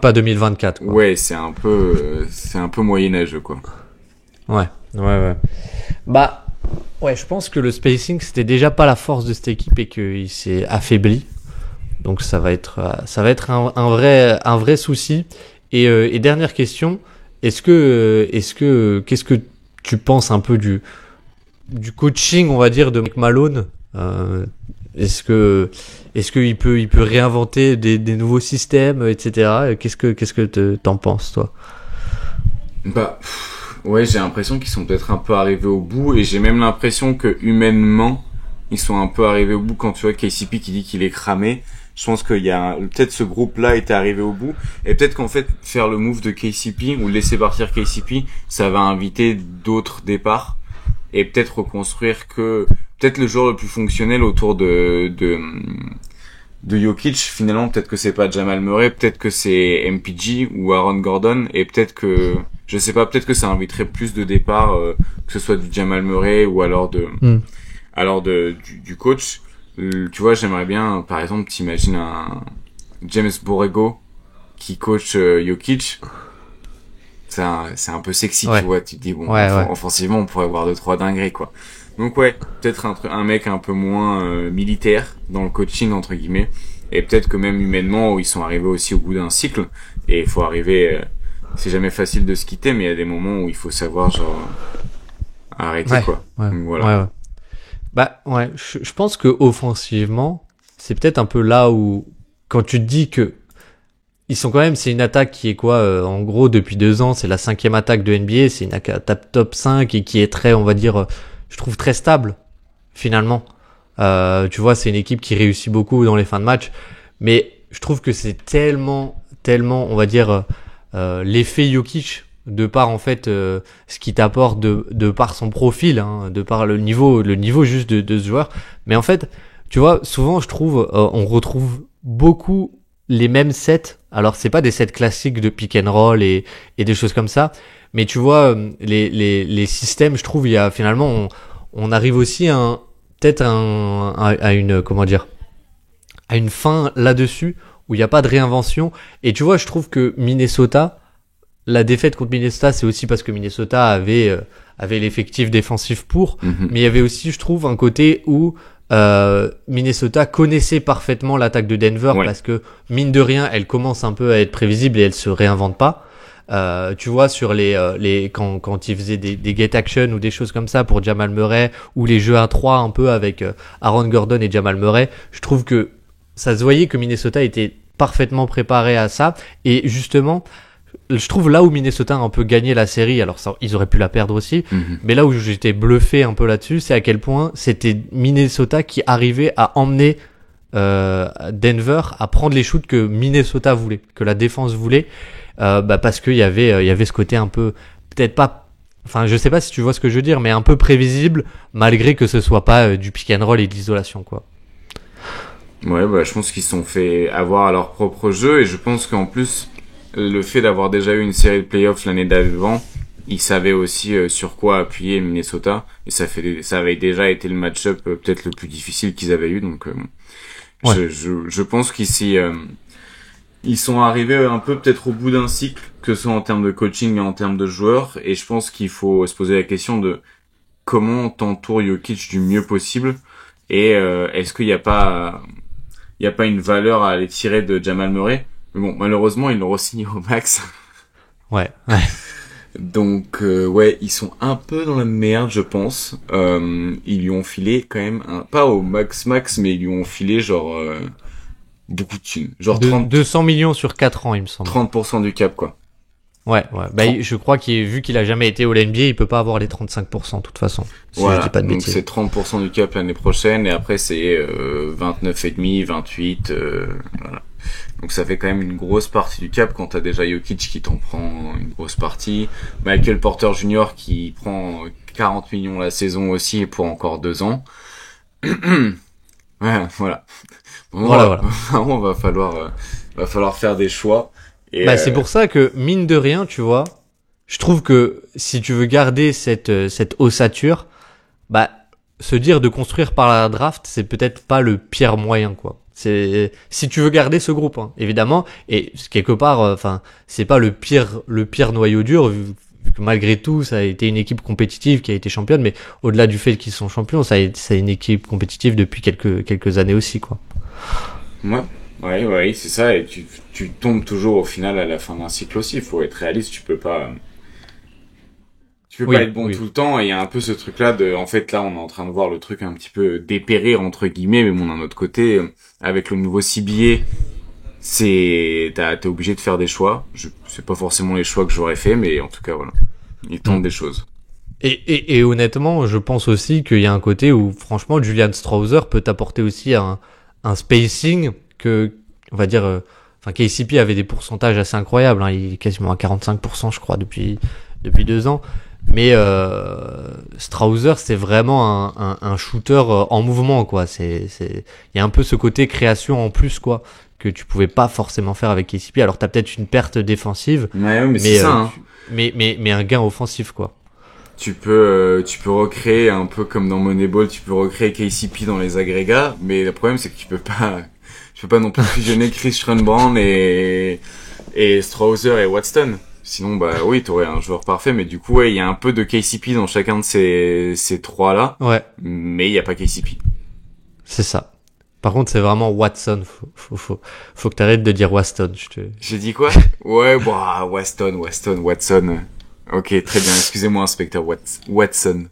pas 2024, quoi. Ouais, c'est un peu moyenâgeux, quoi. Ouais. Bah, ouais, je pense que le spacing, c'était déjà pas la force de cette équipe et qu'il s'est affaibli. Donc ça va être un vrai souci. Et dernière question, qu'est-ce que tu penses un peu du coaching, on va dire, de Mike Malone? Est-ce qu'il peut réinventer des nouveaux systèmes, etc. Qu'est-ce que t'en penses, toi? Bah, ouais, j'ai l'impression qu'ils sont peut-être un peu arrivés au bout, et j'ai même l'impression que humainement, ils sont un peu arrivés au bout. Quand tu vois KCP qui dit qu'il est cramé, je pense qu'il y a peut-être ce groupe-là était arrivé au bout, et peut-être qu'en fait faire le move de KCP ou laisser partir KCP, ça va inviter d'autres départs, et peut-être reconstruire peut-être le joueur le plus fonctionnel autour de Jokic. Finalement, peut-être que c'est pas Jamal Murray, peut-être que c'est MPG ou Aaron Gordon, et peut-être que je sais pas, peut-être que ça inviterait plus de départs, que ce soit du Jamal Murray ou alors du coach. Tu vois, j'aimerais bien, par exemple, t'imagines un James Borrego qui coach Jokic. C'est un peu sexy, Ouais. tu vois. Tu te dis, bon, Ouais. offensivement, on pourrait avoir 2-3 dingueries, quoi. Donc ouais, peut-être un mec un peu moins militaire dans le coaching, entre guillemets. Et peut-être que même humainement, ils sont arrivés aussi au bout d'un cycle. Et il faut arriver... c'est jamais facile de se quitter, mais il y a des moments où il faut savoir, genre, arrêter, quoi. Ouais. Donc, voilà. Ouais. Bah ouais, je pense que offensivement, c'est peut-être un peu là où, quand tu te dis que c'est une attaque qui est quoi, en gros depuis 2 ans, c'est la 5e attaque de NBA, c'est une attaque top 5 et qui est très, on va dire, je trouve très stable finalement. Tu vois, c'est une équipe qui réussit beaucoup dans les fins de match, mais je trouve que c'est tellement, on va dire, l'effet Jokic, de par en fait ce qu'il t'apporte, de par son profil, hein, de par le niveau juste de ce joueur. Mais en fait, tu vois, souvent je trouve on retrouve beaucoup les mêmes sets. Alors c'est pas des sets classiques de pick and roll et des choses comme ça, mais tu vois, les systèmes, je trouve, il y a finalement on arrive aussi peut-être à une, comment dire, à une fin là-dessus où il y a pas de réinvention. Et tu vois, je trouve que la défaite contre Minnesota, c'est aussi parce que Minnesota avait l'effectif défensif pour, mais il y avait aussi, je trouve, un côté où Minnesota connaissait parfaitement l'attaque de Denver, parce que mine de rien, elle commence un peu à être prévisible et elle se réinvente pas. Tu vois, sur quand ils faisaient des get action ou des choses comme ça pour Jamal Murray, ou les jeux à 3 un peu avec Aaron Gordon et Jamal Murray, je trouve que ça se voyait que Minnesota était parfaitement préparés à ça. Et justement, je trouve là où Minnesota a un peu gagné la série, alors ça, ils auraient pu la perdre aussi, mais là où j'étais bluffé un peu là-dessus, c'est à quel point c'était Minnesota qui arrivait à emmener Denver à prendre les shoots que Minnesota voulait, que la défense voulait, parce qu'il y avait ce côté un peu, peut-être pas, enfin je sais pas si tu vois ce que je veux dire, mais un peu prévisible, malgré que ce soit pas du pick and roll et de l'isolation, quoi. Ouais, bah je pense qu'ils se sont fait avoir à leur propre jeu, et je pense qu'en plus le fait d'avoir déjà eu une série de playoffs l'année d'avant, ils savaient aussi sur quoi appuyer Minnesota, et ça avait déjà été le match-up peut-être le plus difficile qu'ils avaient eu, donc Ouais. je pense qu'ici ils sont arrivés un peu peut-être au bout d'un cycle, que ce soit en termes de coaching et en termes de joueurs, et je pense qu'il faut se poser la question de comment t'entoures Jokic du mieux possible, et est-ce qu'il n'y a pas une valeur à aller tirer de Jamal Murray. Mais bon, malheureusement, ils l'ont re-signé au max. Ouais. Donc, ouais, ils sont un peu dans la merde, je pense. Ils lui ont filé quand même, pas au max, mais ils lui ont filé genre beaucoup de thunes. Genre 200 millions sur 4 ans, il me semble. 30% du cap, quoi. Ouais. Bah, je crois vu qu'il a jamais été au NBA, il peut pas avoir les 35% de toute façon. Si Voilà, je dis pas de donc bêtises. c'est 30% du cap l'année prochaine, et après c'est 29,5, 28, voilà. Donc ça fait quand même une grosse partie du cap quand t'as déjà Jokic qui t'en prend une grosse partie, Michael Porter Jr. qui prend 40 millions la saison aussi pour encore 2 ans. Ouais, voilà. Bon, Voilà. vraiment, va falloir faire des choix. Et Bah, c'est pour ça que, mine de rien, tu vois, je trouve que si tu veux garder cette ossature, bah, se dire de construire par la draft, c'est peut-être pas le pire moyen, quoi. C'est, si tu veux garder ce groupe, hein, évidemment, et quelque part, enfin, c'est pas le pire noyau dur, vu que malgré tout, ça a été une équipe compétitive qui a été championne, mais au-delà du fait qu'ils sont champions, c'est une équipe compétitive depuis quelques années aussi, quoi. ouais, c'est ça, et tu tombes toujours au final à la fin d'un cycle aussi. Il faut être réaliste, tu peux pas être bon tout le temps, et il y a un peu ce truc-là en fait, là, on est en train de voir le truc un petit peu dépérir, entre guillemets, mais bon, d'un autre côté, avec le nouveau CBA, t'es obligé de faire des choix. C'est pas forcément les choix que j'aurais fait, mais en tout cas, voilà. Ils tentent des choses. Et honnêtement, je pense aussi qu'il y a un côté où, franchement, Julian Strawther peut apporter aussi un spacing que, on va dire, enfin, KCP avait des pourcentages assez incroyables, hein, il est quasiment à 45%, je crois, depuis 2 ans. Mais Strawther, c'est vraiment un shooter en mouvement, quoi. Il y a un peu ce côté création en plus, quoi, que tu pouvais pas forcément faire avec KCP. Alors t'as peut-être une perte défensive, Ouais, mais c'est ça, hein. mais un gain offensif, quoi. Tu peux recréer un peu comme dans Moneyball, tu peux recréer KCP dans les agrégats, mais le problème c'est que tu peux pas non plus fusionner Chris Schrenbrand et Strawther et Watson. Sinon, bah oui, t'aurais un joueur parfait, mais du coup, ouais, il y a un peu de KCP dans chacun de ces trois-là. Ouais. Mais il y a pas KCP. C'est ça. Par contre, c'est vraiment Watson. Faut que t'arrêtes de dire Waston. J'ai dit quoi? Ouais, bah, Watson. Ok, très bien. Excusez-moi, inspecteur Watson.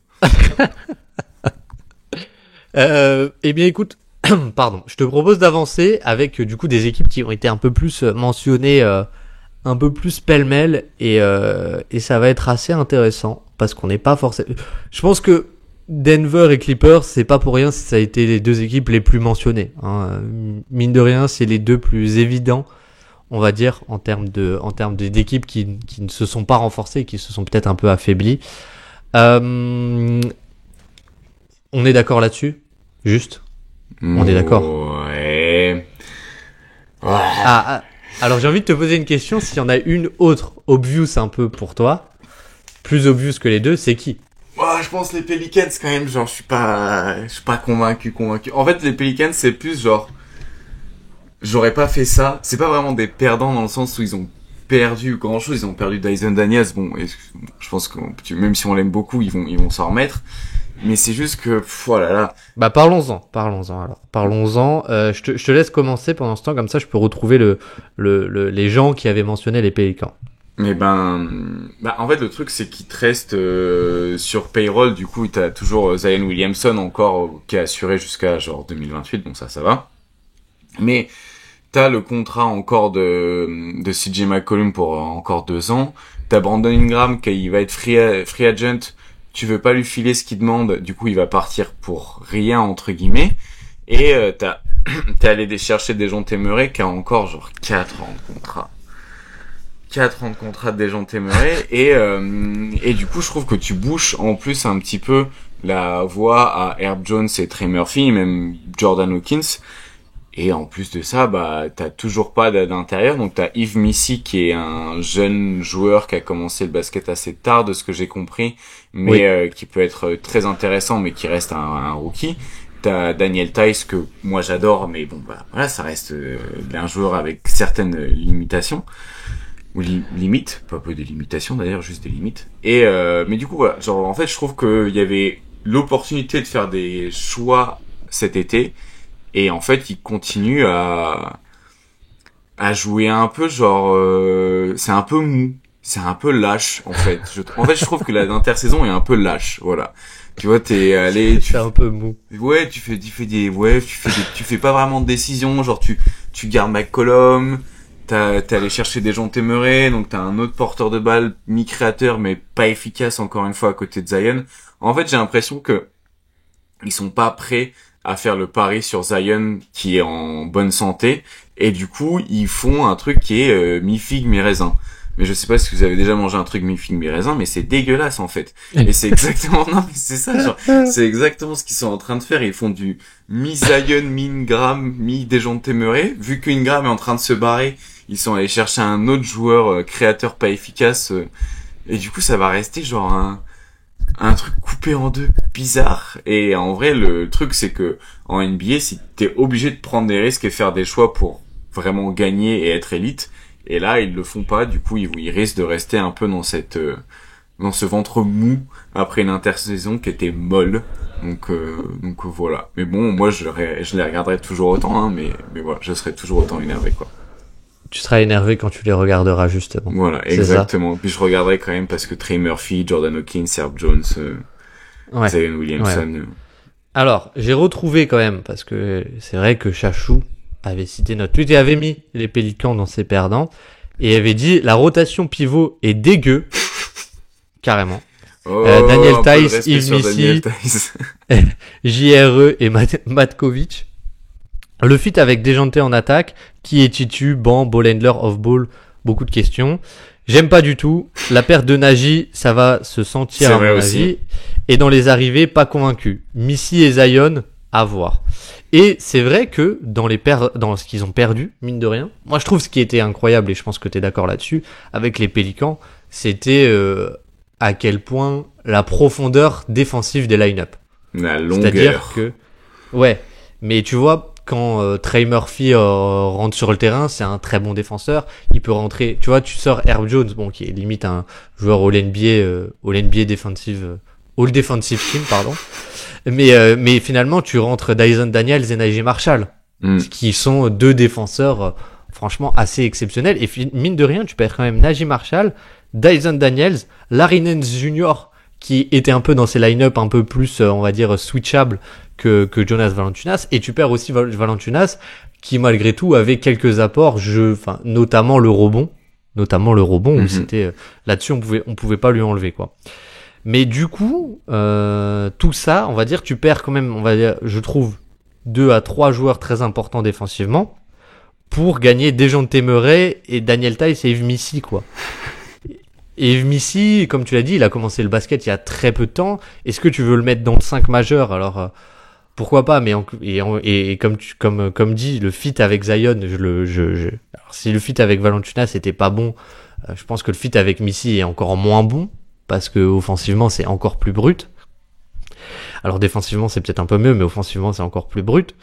Eh bien, écoute, pardon. Je te propose d'avancer avec, du coup, des équipes qui ont été un peu plus mentionnées, un peu plus pêle-mêle, et ça va être assez intéressant parce qu'on n'est pas forcément. Je pense que Denver et Clippers, c'est pas pour rien si ça a été les deux équipes les plus mentionnées, hein. Mine de rien, c'est les deux plus évidents, on va dire, en termes d'équipes qui ne se sont pas renforcées, qui se sont peut-être un peu affaiblies. On est d'accord là-dessus? Juste? On est d'accord? Ouais. Alors j'ai envie de te poser une question. S'il y en a une autre obvious un peu pour toi, plus obvious que les deux, c'est qui? Je pense les Pelicans quand même, genre je suis pas convaincu. En fait, les Pelicans c'est plus genre j'aurais pas fait ça. C'est pas vraiment des perdants dans le sens où ils ont perdu grand chose, ils ont perdu Dyson Daniels. Bon, je pense que même si on l'aime beaucoup, ils vont s'en remettre. Mais c'est juste que voilà là. Bah parlons-en alors. Parlons-en. Je te laisse commencer pendant ce temps, comme ça je peux retrouver les gens qui avaient mentionné les Pelicans. Mais en fait le truc c'est qu'il te reste sur payroll, du coup t'as toujours Zion Williamson encore qui est assuré jusqu'à genre 2028, donc ça va. Mais t'as le contrat encore de CJ McCollum pour encore 2 ans. T'as Brandon Ingram qui va être free agent. Tu veux pas lui filer ce qu'il demande, du coup il va partir pour rien entre guillemets. Et t'es allé chercher Dejounte Murray qui a encore genre 4 ans de contrat. 4 ans de contrat de Dejounte Murray et du coup je trouve que tu bouches en plus un petit peu la voie à Herb Jones et Trey Murphy, même Jordan Hawkins. Et en plus de ça, bah t'as toujours pas d'intérieur, donc t'as Yves Missy qui est un jeune joueur qui a commencé le basket assez tard de ce que j'ai compris, mais qui peut être très intéressant, mais qui reste un rookie. T'as Daniel Theis que moi j'adore, mais bon bah voilà, ça reste un joueur avec certaines limitations ou limites, pas peu des limitations d'ailleurs, juste des limites. Et mais du coup voilà, genre en fait je trouve que il y avait l'opportunité de faire des choix cet été. Et en fait, il continue à jouer un peu genre c'est un peu mou, c'est un peu lâche en fait. Je trouve que l'intersaison est un peu lâche, voilà. Tu vois, t'es allé c'est un peu mou. Ouais, tu fais pas vraiment de décision, genre tu gardes McCollum, t'es allé chercher Dejounte Murray, donc t'as un autre porteur de balle mi-créateur mais pas efficace encore une fois à côté de Zion. En fait, j'ai l'impression que ils sont pas prêts à faire le pari sur Zion qui est en bonne santé, et du coup ils font un truc qui est mi-figue mi-raisin. Mais je sais pas si vous avez déjà mangé un truc mi-figue mi-raisin, mais c'est dégueulasse en fait. Et c'est exactement non mais c'est ça, genre c'est exactement ce qu'ils sont en train de faire. Ils font du mi-Zion, mi-Ingram, mi-Dejounte Murray. Vu qu'Ingram est en train de se barrer, ils sont allés chercher un autre joueur créateur pas efficace, et du coup ça va rester genre un truc coupé en deux bizarre. Et en vrai le truc c'est que en NBA si t'es obligé de prendre des risques et faire des choix pour vraiment gagner et être élite, et là ils le font pas, du coup ils risquent de rester un peu dans ce ventre mou après une intersaison qui était molle. Donc voilà. Mais bon, moi je les regarderai toujours autant, hein, mais voilà, je serai toujours autant énervé quoi. Tu seras énervé quand tu les regarderas justement. Voilà, exactement. Puis je regarderai quand même parce que Trey Murphy, Jordan Hawkins, Herb Jones, Zion Williamson. Ouais. Alors, j'ai retrouvé quand même, parce que c'est vrai que Chachou avait cité notre tweet et avait mis les Pélicans dans ses perdants, et avait dit la rotation pivot est dégueu, carrément. Daniel Theis, Yves Missy, JRE et Matkovic. Le fit avec Dejounte en attaque, qui est titu, banc, ball handler, off ball, beaucoup de questions. J'aime pas du tout. La perte de Nagy, ça va se sentir à mon avis. Et dans les arrivées, pas convaincu. Missy et Zion, à voir. Et c'est vrai que dans ce qu'ils ont perdu, mine de rien, moi je trouve ce qui était incroyable, et je pense que t'es d'accord là-dessus, avec les Pélicans, c'était à quel point la profondeur défensive des line-up. La longueur. C'est-à-dire que, ouais, mais tu vois, quand Trey Murphy rentre sur le terrain, c'est un très bon défenseur. Il peut rentrer. Tu vois, tu sors Herb Jones, bon, qui est limite un joueur All-NBA defensive, All Defensive Team, pardon. Mais finalement, tu rentres Dyson Daniels et Najee Marshall, qui sont deux défenseurs franchement assez exceptionnels. Et mine de rien, tu perds quand même Najee Marshall, Dyson Daniels, Larry Nance Jr., qui était un peu dans ces line-up un peu plus, on va dire, switchable que Jonas Valanciunas, et tu perds aussi Valanciunas, qui malgré tout avait quelques apports, notamment le rebond, où c'était là-dessus on pouvait pas lui enlever quoi. Mais du coup, tout ça, on va dire, tu perds quand même, on va dire, je trouve 2 à 3 joueurs très importants défensivement pour gagner Dejounte Murray et Daniel Theis et Yves Missy quoi. Et Yves Missy, comme tu l'as dit, il a commencé le basket il y a très peu de temps. Est-ce que tu veux le mettre dans le 5 majeur? Alors pourquoi pas, mais comme dit, le fit avec Zion, alors si le fit avec Valanciunas c'était pas bon, je pense que le fit avec Missy est encore moins bon parce que offensivement c'est encore plus brut. Alors défensivement c'est peut-être un peu mieux, mais offensivement c'est encore plus brut.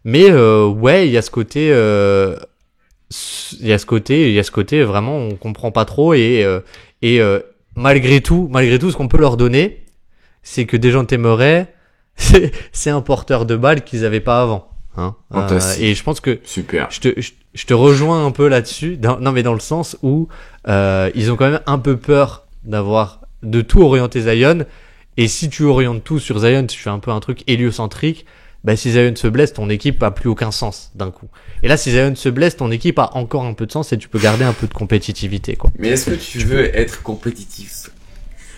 Mais ouais, il y a ce côté vraiment on comprend pas trop, et malgré tout ce qu'on peut leur donner, c'est que Dejounte Murray c'est un porteur de balle qu'ils avaient pas avant, hein. Et je pense que super. Je te rejoins un peu là-dessus, mais dans le sens où ils ont quand même un peu peur de tout orienter Zion, et si tu orientes tout sur Zion, tu fais un peu un truc héliocentrique, bah si Zion se blesse, ton équipe a plus aucun sens d'un coup. Et là, si Zion se blesse, ton équipe a encore un peu de sens et tu peux garder un peu de compétitivité, quoi. Mais est-ce que tu veux être compétitif?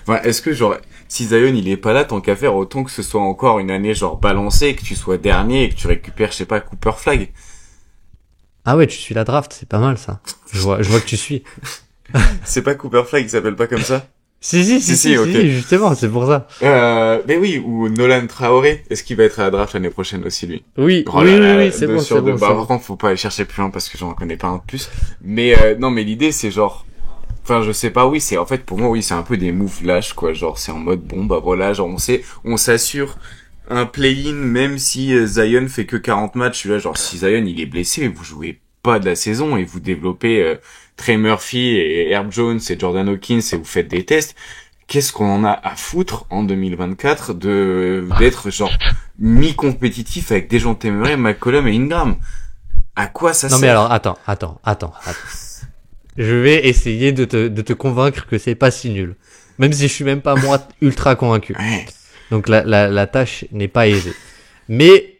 Enfin, est-ce que genre, si Zion il est pas là, tant qu'à faire, autant que ce soit encore une année genre balancée, que tu sois dernier et que tu récupères, je sais pas, Cooper Flag. Ah ouais, tu suis la draft, c'est pas mal ça. Je vois que tu suis. C'est pas Cooper Flag, il s'appelle pas comme ça? Si, ok. justement, c'est pour ça. Mais oui, ou Nolan Traoré. Est-ce qu'il va être à la draft l'année prochaine aussi, lui? Oui, Oh là là, c'est deux bon, sur c'est deux. bon. Bah, c'est par bon. contre, faut pas aller chercher plus loin parce que j'en connais pas un de plus. Mais, non, mais l'idée, c'est genre, enfin, je sais pas, oui, c'est, en fait, pour moi, oui, c'est un peu des moves lâches, quoi. Genre, c'est en mode, bon, bah voilà, genre, on s'assure un play-in, même si Zion fait que 40 matchs. Là, genre, si Zion, il est blessé, vous jouez pas de la saison et vous développez Trey Murphy et Herb Jones et Jordan Hawkins et vous faites des tests. Qu'est-ce qu'on en a à foutre en 2024 d'être genre mi-compétitif avec Dejounte Murray, McCollum et Ingram? À quoi ça sert? Non mais alors, attends. Je vais essayer de te convaincre que c'est pas si nul. Même si je suis même pas moi ultra convaincu. Ouais. Donc la tâche n'est pas aisée. Mais,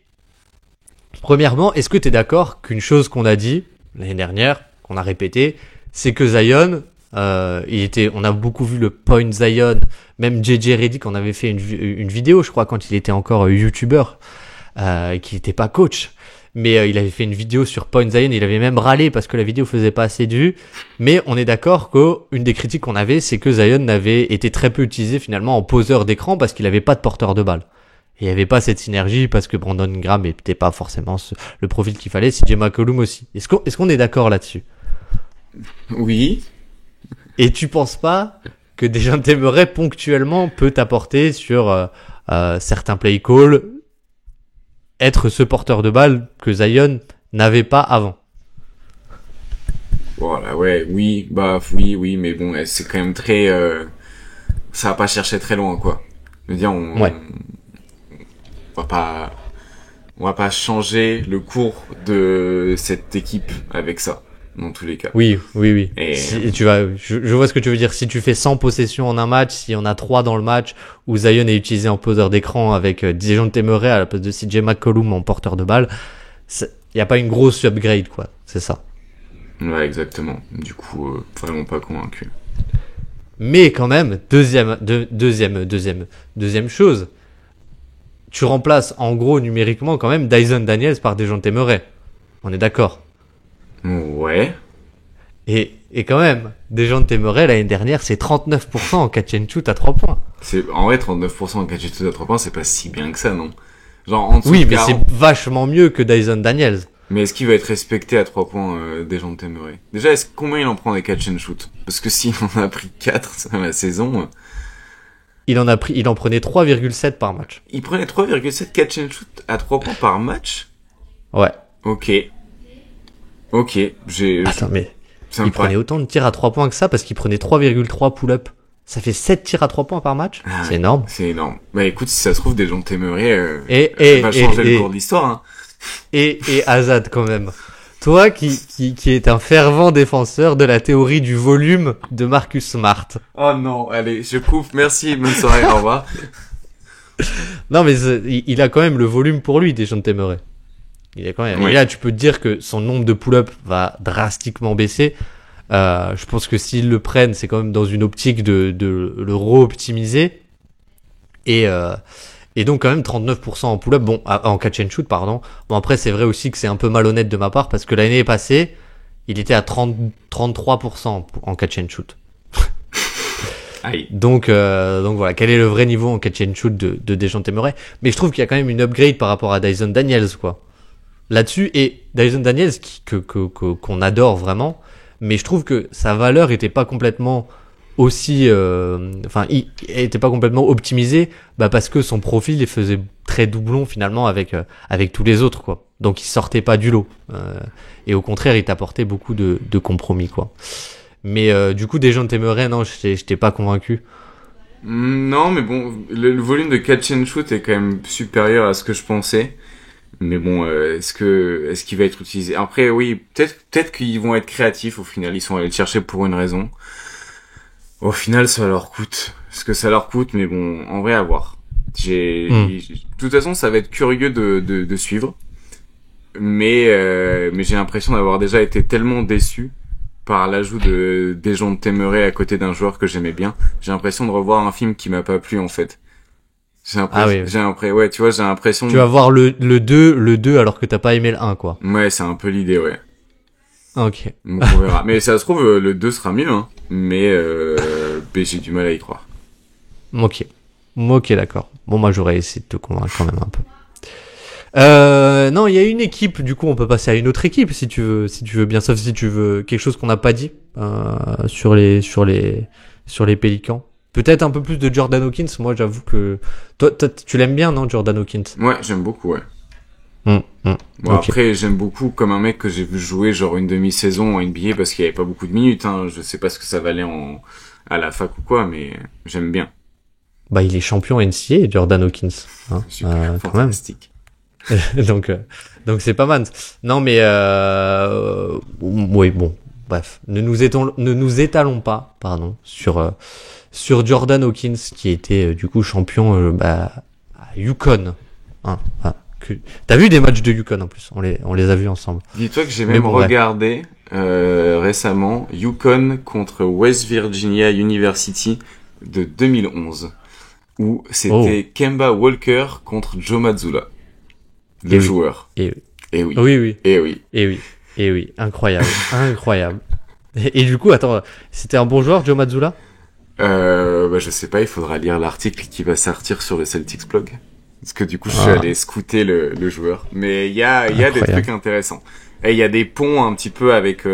premièrement, est-ce que t'es d'accord qu'une chose qu'on a dit l'année dernière, qu'on a répété, c'est que Zion, on a beaucoup vu le point Zion, même JJ Redick, on avait fait une vidéo, je crois, quand il était encore youtubeur, qui n'était pas coach. Mais il avait fait une vidéo sur Point Zion, il avait même râlé parce que la vidéo faisait pas assez de vues. Mais on est d'accord qu'une des critiques qu'on avait, c'est que Zion avait été très peu utilisé finalement en poseur d'écran parce qu'il avait pas de porteur de balle. Et il y avait pas cette synergie parce que Brandon Ingram était pas forcément le profil qu'il fallait, CJ McCollum aussi. Est-ce qu'on est d'accord là-dessus? Oui. Et tu penses pas que Dejounte Murray ponctuellement peut t'apporter sur certains play calls, être ce porteur de balle que Zion n'avait pas avant? Voilà, ouais, oui, mais bon, c'est quand même très, ça va pas chercher très loin, quoi. Je veux dire, on va pas changer le cours de cette équipe avec ça, dans tous les cas. Oui. Et Je vois ce que tu veux dire. Si tu fais 100 possessions en un match, s'il y en a 3 dans le match où Zion est utilisé en poseur d'écran avec Dejounte Murray à la place de CJ McCollum en porteur de balle, il y a pas une grosse upgrade, quoi. C'est ça. ouais, exactement. Du coup, vraiment pas convaincu. Mais quand même, deuxième chose, tu remplaces en gros numériquement quand même Dyson Daniels par Dejounte Murray. On est d'accord? Ouais. Et quand même, Dejounte Murray l'année dernière, c'est 39% en catch and shoot à 3 points. En vrai, 39% en catch and shoot à 3 points, c'est pas si bien que ça, non? Genre, en dessous Oui, de mais 40. c'est vachement mieux que Dyson Daniels. Mais est-ce qu'il va être respecté à 3 points, Dejounte Murray? Déjà, combien il en prend des catch and shoot? Parce que s'il en a pris 4 dans la saison, Il en prenait 3,7 par match. il prenait 3,7 catch and shoot à 3 points par match? Ouais. Ok, Attends, mais ça me il prenait autant de tirs à 3 points que ça parce qu'il prenait 3,3 pull-up. Ça fait 7 tirs à 3 points par match. Ah C'est ouais, énorme. c'est énorme. Bah écoute, si ça se trouve, Dejounte Murray, va Et changer le cours de l'histoire, hein. Et Azad quand même. Toi qui est un fervent défenseur de la théorie du volume de Marcus Smart. Oh non, allez, je coupe, merci, bonne soirée, au revoir. Non mais il a quand même le volume pour lui, Dejounte Murray. Il a quand même. Oui. Et là tu peux te dire que son nombre de pull-up va drastiquement baisser. Je pense que s'ils le prennent, c'est quand même dans une optique de le re-optimiser. Et donc quand même 39% en pull-up, en catch and shoot, pardon. Bon après c'est vrai aussi que c'est un peu malhonnête de ma part parce que l'année passée, il était à 33% en catch and shoot. Aïe. Donc voilà, quel est le vrai niveau en catch and shoot de Dejounte Murray? Mais je trouve qu'il y a quand même une upgrade par rapport à Dyson Daniels, quoi. Là-dessus, et Dyson Daniels qu'on adore vraiment, mais je trouve que sa valeur était pas complètement aussi, il était pas complètement optimisé, parce que son profil il faisait très doublon finalement avec tous les autres, quoi. Donc il sortait pas du lot, et au contraire il t'apportait beaucoup de compromis, quoi. Mais du coup Dejounte Murray, non, je t'ai pas convaincu. Non, mais bon, le volume de catch and shoot est quand même supérieur à ce que je pensais. Mais bon, est-ce qu'il va être utilisé? Après, oui, peut-être qu'ils vont être créatifs. Au final, ils sont allés le chercher pour une raison. Au final, ça leur coûte ce que ça leur coûte, mais bon, en vrai, à voir. De toute façon, ça va être curieux de suivre. Mais j'ai l'impression d'avoir déjà été tellement déçu par l'ajout de Dejounte Temeray à côté d'un joueur que j'aimais bien. J'ai l'impression de revoir un film qui m'a pas plu, en fait. Ouais, tu vois, j'ai l'impression. Tu vas voir le 2 alors que t'as pas aimé le 1, quoi. Ouais, c'est un peu l'idée, ouais. Ok. Donc on verra. Mais ça se trouve, le 2 sera mieux, hein. Mais j'ai du mal à y croire. Ok, d'accord. Bon, moi j'aurais essayé de te convaincre quand même un peu. Non, il y a une équipe, du coup on peut passer à une autre équipe si tu veux bien, sauf si tu veux quelque chose qu'on n'a pas dit sur les Pélicans. Peut-être un peu plus de Jordan Hawkins. Moi j'avoue que toi tu l'aimes bien, non, Jordan Hawkins? Ouais, j'aime beaucoup, ouais. Bon, okay. Après j'aime beaucoup comme un mec que j'ai vu jouer genre une demi-saison en NBA parce qu'il y avait pas beaucoup de minutes, hein. Je sais pas ce que ça valait à la fac ou quoi, mais j'aime bien. Bah il est champion NCAA, Jordan Hawkins, hein. Super, fantastique. donc c'est pas mal. Non mais oui, bon, bref, ne nous étalons pas, pardon, sur Jordan Hawkins qui était du coup champion à UConn, hein. T'as vu des matchs de UConn en plus, on les a vus ensemble. Dis-toi que j'ai même regardé récemment UConn contre West Virginia University de 2011 où c'était Kemba Walker contre Joe Mazzulla. Le joueur. Et oui. Oui. Incroyable. Incroyable. Et du coup, attends, c'était un bon joueur, Joe Mazzulla? Je sais pas, il faudra lire l'article qui va sortir sur le Celtics blog. Parce que du coup, je suis allé scouter le joueur. Mais il y a des trucs intéressants. Et il y a des ponts un petit peu avec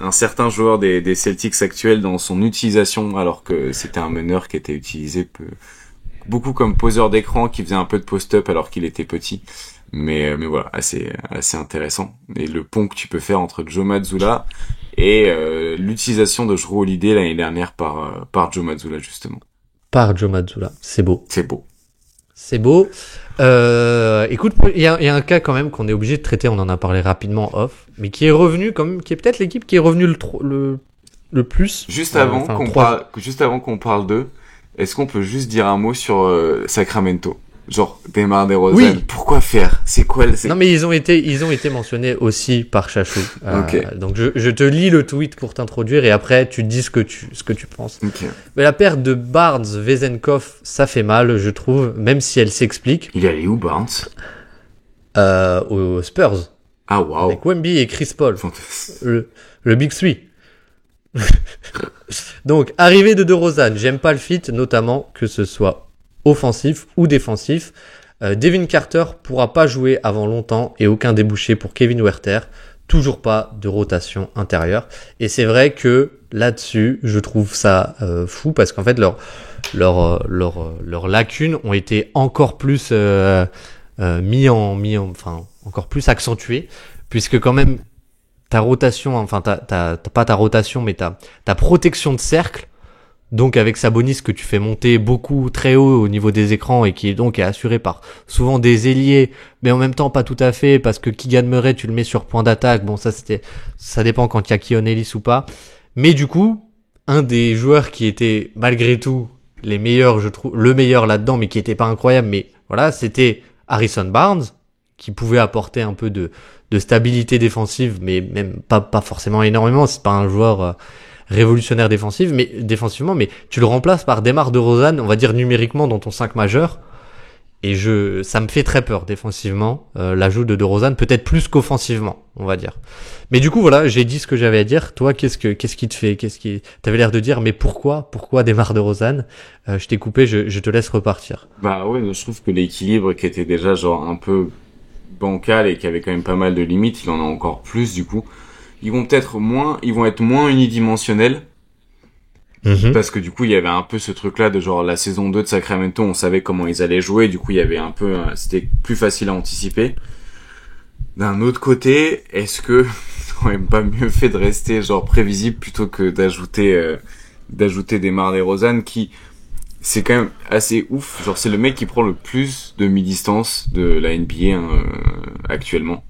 un certain joueur des Celtics actuels dans son utilisation, alors que c'était un meneur qui était utilisé beaucoup comme poseur d'écran, qui faisait un peu de post-up alors qu'il était petit. Mais voilà, assez intéressant. Et le pont que tu peux faire entre Joe Mazzulla et l'utilisation de Jrue Holiday l'année dernière par Joe Mazzulla, justement. Par Joe Mazzulla, c'est beau. C'est beau. Écoute, il y a un cas quand même qu'on est obligé de traiter, on en a parlé rapidement off, mais qui est revenu quand même, qui est peut-être l'équipe qui est revenue le plus. Juste avant qu'on parle d'eux, est-ce qu'on peut juste dire un mot sur Sacramento? Genre, DeMar DeRozan. Oui. Pourquoi faire? C'est quoi Non, mais ils ont été mentionnés aussi par Chachou. Okay. Donc, je te lis le tweet pour t'introduire et après, tu te dis ce que tu penses. Okay. Mais la perte de Barnes-Vezenkov, ça fait mal, je trouve, même si elle s'explique. Il est allé où, Barnes? Aux Spurs. Ah, waouh. Avec Wemby et Chris Paul. Le Big Three. Donc, arrivée de DeRozan, j'aime pas le fit, notamment que ce soit offensif ou défensif. Devin Carter pourra pas jouer avant longtemps et aucun débouché pour Kevin Huerter. Toujours pas de rotation intérieure. Et c'est vrai que là-dessus, je trouve ça fou parce qu'en fait leurs lacunes ont été encore plus encore plus accentuées, puisque quand même ta rotation, enfin pas ta rotation, mais ta protection de cercle. Donc avec Sabonis que tu fais monter beaucoup très haut au niveau des écrans et qui est assuré par souvent des ailiers, mais en même temps pas tout à fait parce que Keegan Murray tu le mets sur point d'attaque. Bon ça dépend quand il y a Keon Ellis ou pas. Mais du coup, un des joueurs qui était malgré tout les meilleurs, je trouve, le meilleur là-dedans, mais qui était pas incroyable, mais voilà, c'était Harrison Barnes qui pouvait apporter un peu de stabilité défensive, mais même pas forcément énormément. C'est pas un joueur révolutionnaire défensivement, mais tu le remplaces par DeMar DeRozan, on va dire numériquement dans ton 5 majeur, et ça me fait très peur défensivement, l'ajout de DeRozan, peut-être plus qu'offensivement, on va dire. Mais du coup voilà, j'ai dit ce que j'avais à dire. Toi, qu'est-ce qui te fait, t'avais l'air de dire, mais pourquoi DeMar DeRozan? Je t'ai coupé, je te laisse repartir. Bah ouais, je trouve que l'équilibre qui était déjà genre un peu bancal et qui avait quand même pas mal de limites, il en a encore plus du coup. Ils vont être moins unidimensionnels. Parce que du coup, il y avait un peu ce truc-là de genre la saison 2 de Sacramento, on savait comment ils allaient jouer, du coup, il y avait un peu, c'était plus facile à anticiper. D'un autre côté, est-ce que c'est quand même pas mieux fait de rester genre prévisible plutôt que d'ajouter DeMar DeRozan qui, c'est quand même assez ouf. Genre, c'est le mec qui prend le plus de mi-distance de la NBA, actuellement.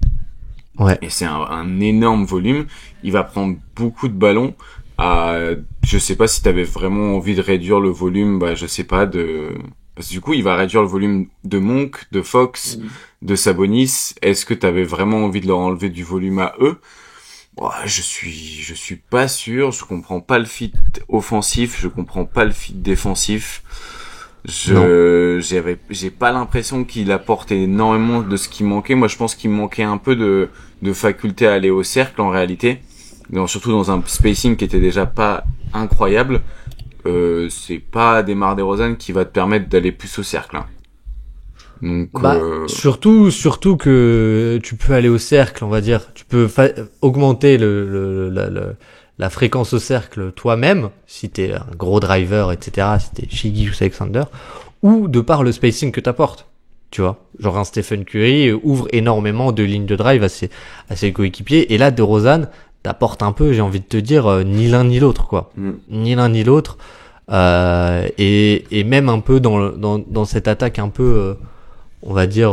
Ouais. Et c'est un énorme volume. Il va prendre beaucoup de ballons. Je sais pas si t'avais vraiment envie de réduire le volume, je sais pas, Parce que du coup, il va réduire le volume de Monk, de Fox, de Sabonis. Est-ce que t'avais vraiment envie de leur enlever du volume à eux? Je suis pas sûr. Je comprends pas le fit offensif. Je comprends pas le fit défensif. J'ai pas l'impression qu'il apporte énormément de ce qui manquait. Moi, je pense qu'il manquait un peu de faculté à aller au cercle en réalité. Surtout dans un spacing qui était déjà pas incroyable. C'est pas DeMar DeRozan qui va te permettre d'aller plus au cercle, hein. Donc, surtout que tu peux aller au cercle, on va dire. Tu peux augmenter la fréquence au cercle toi-même, si t'es un gros driver, etc., si t'es Shiggy ou Alexander, ou de par le spacing que t'apportes. Tu vois, genre un Stephen Curry ouvre énormément de lignes de drive à ses coéquipiers, et là, DeRozan t'apporte un peu, j'ai envie de te dire, ni l'un ni l'autre, quoi. Ni l'un ni l'autre. Et même un peu dans cette attaque un peu, on va dire,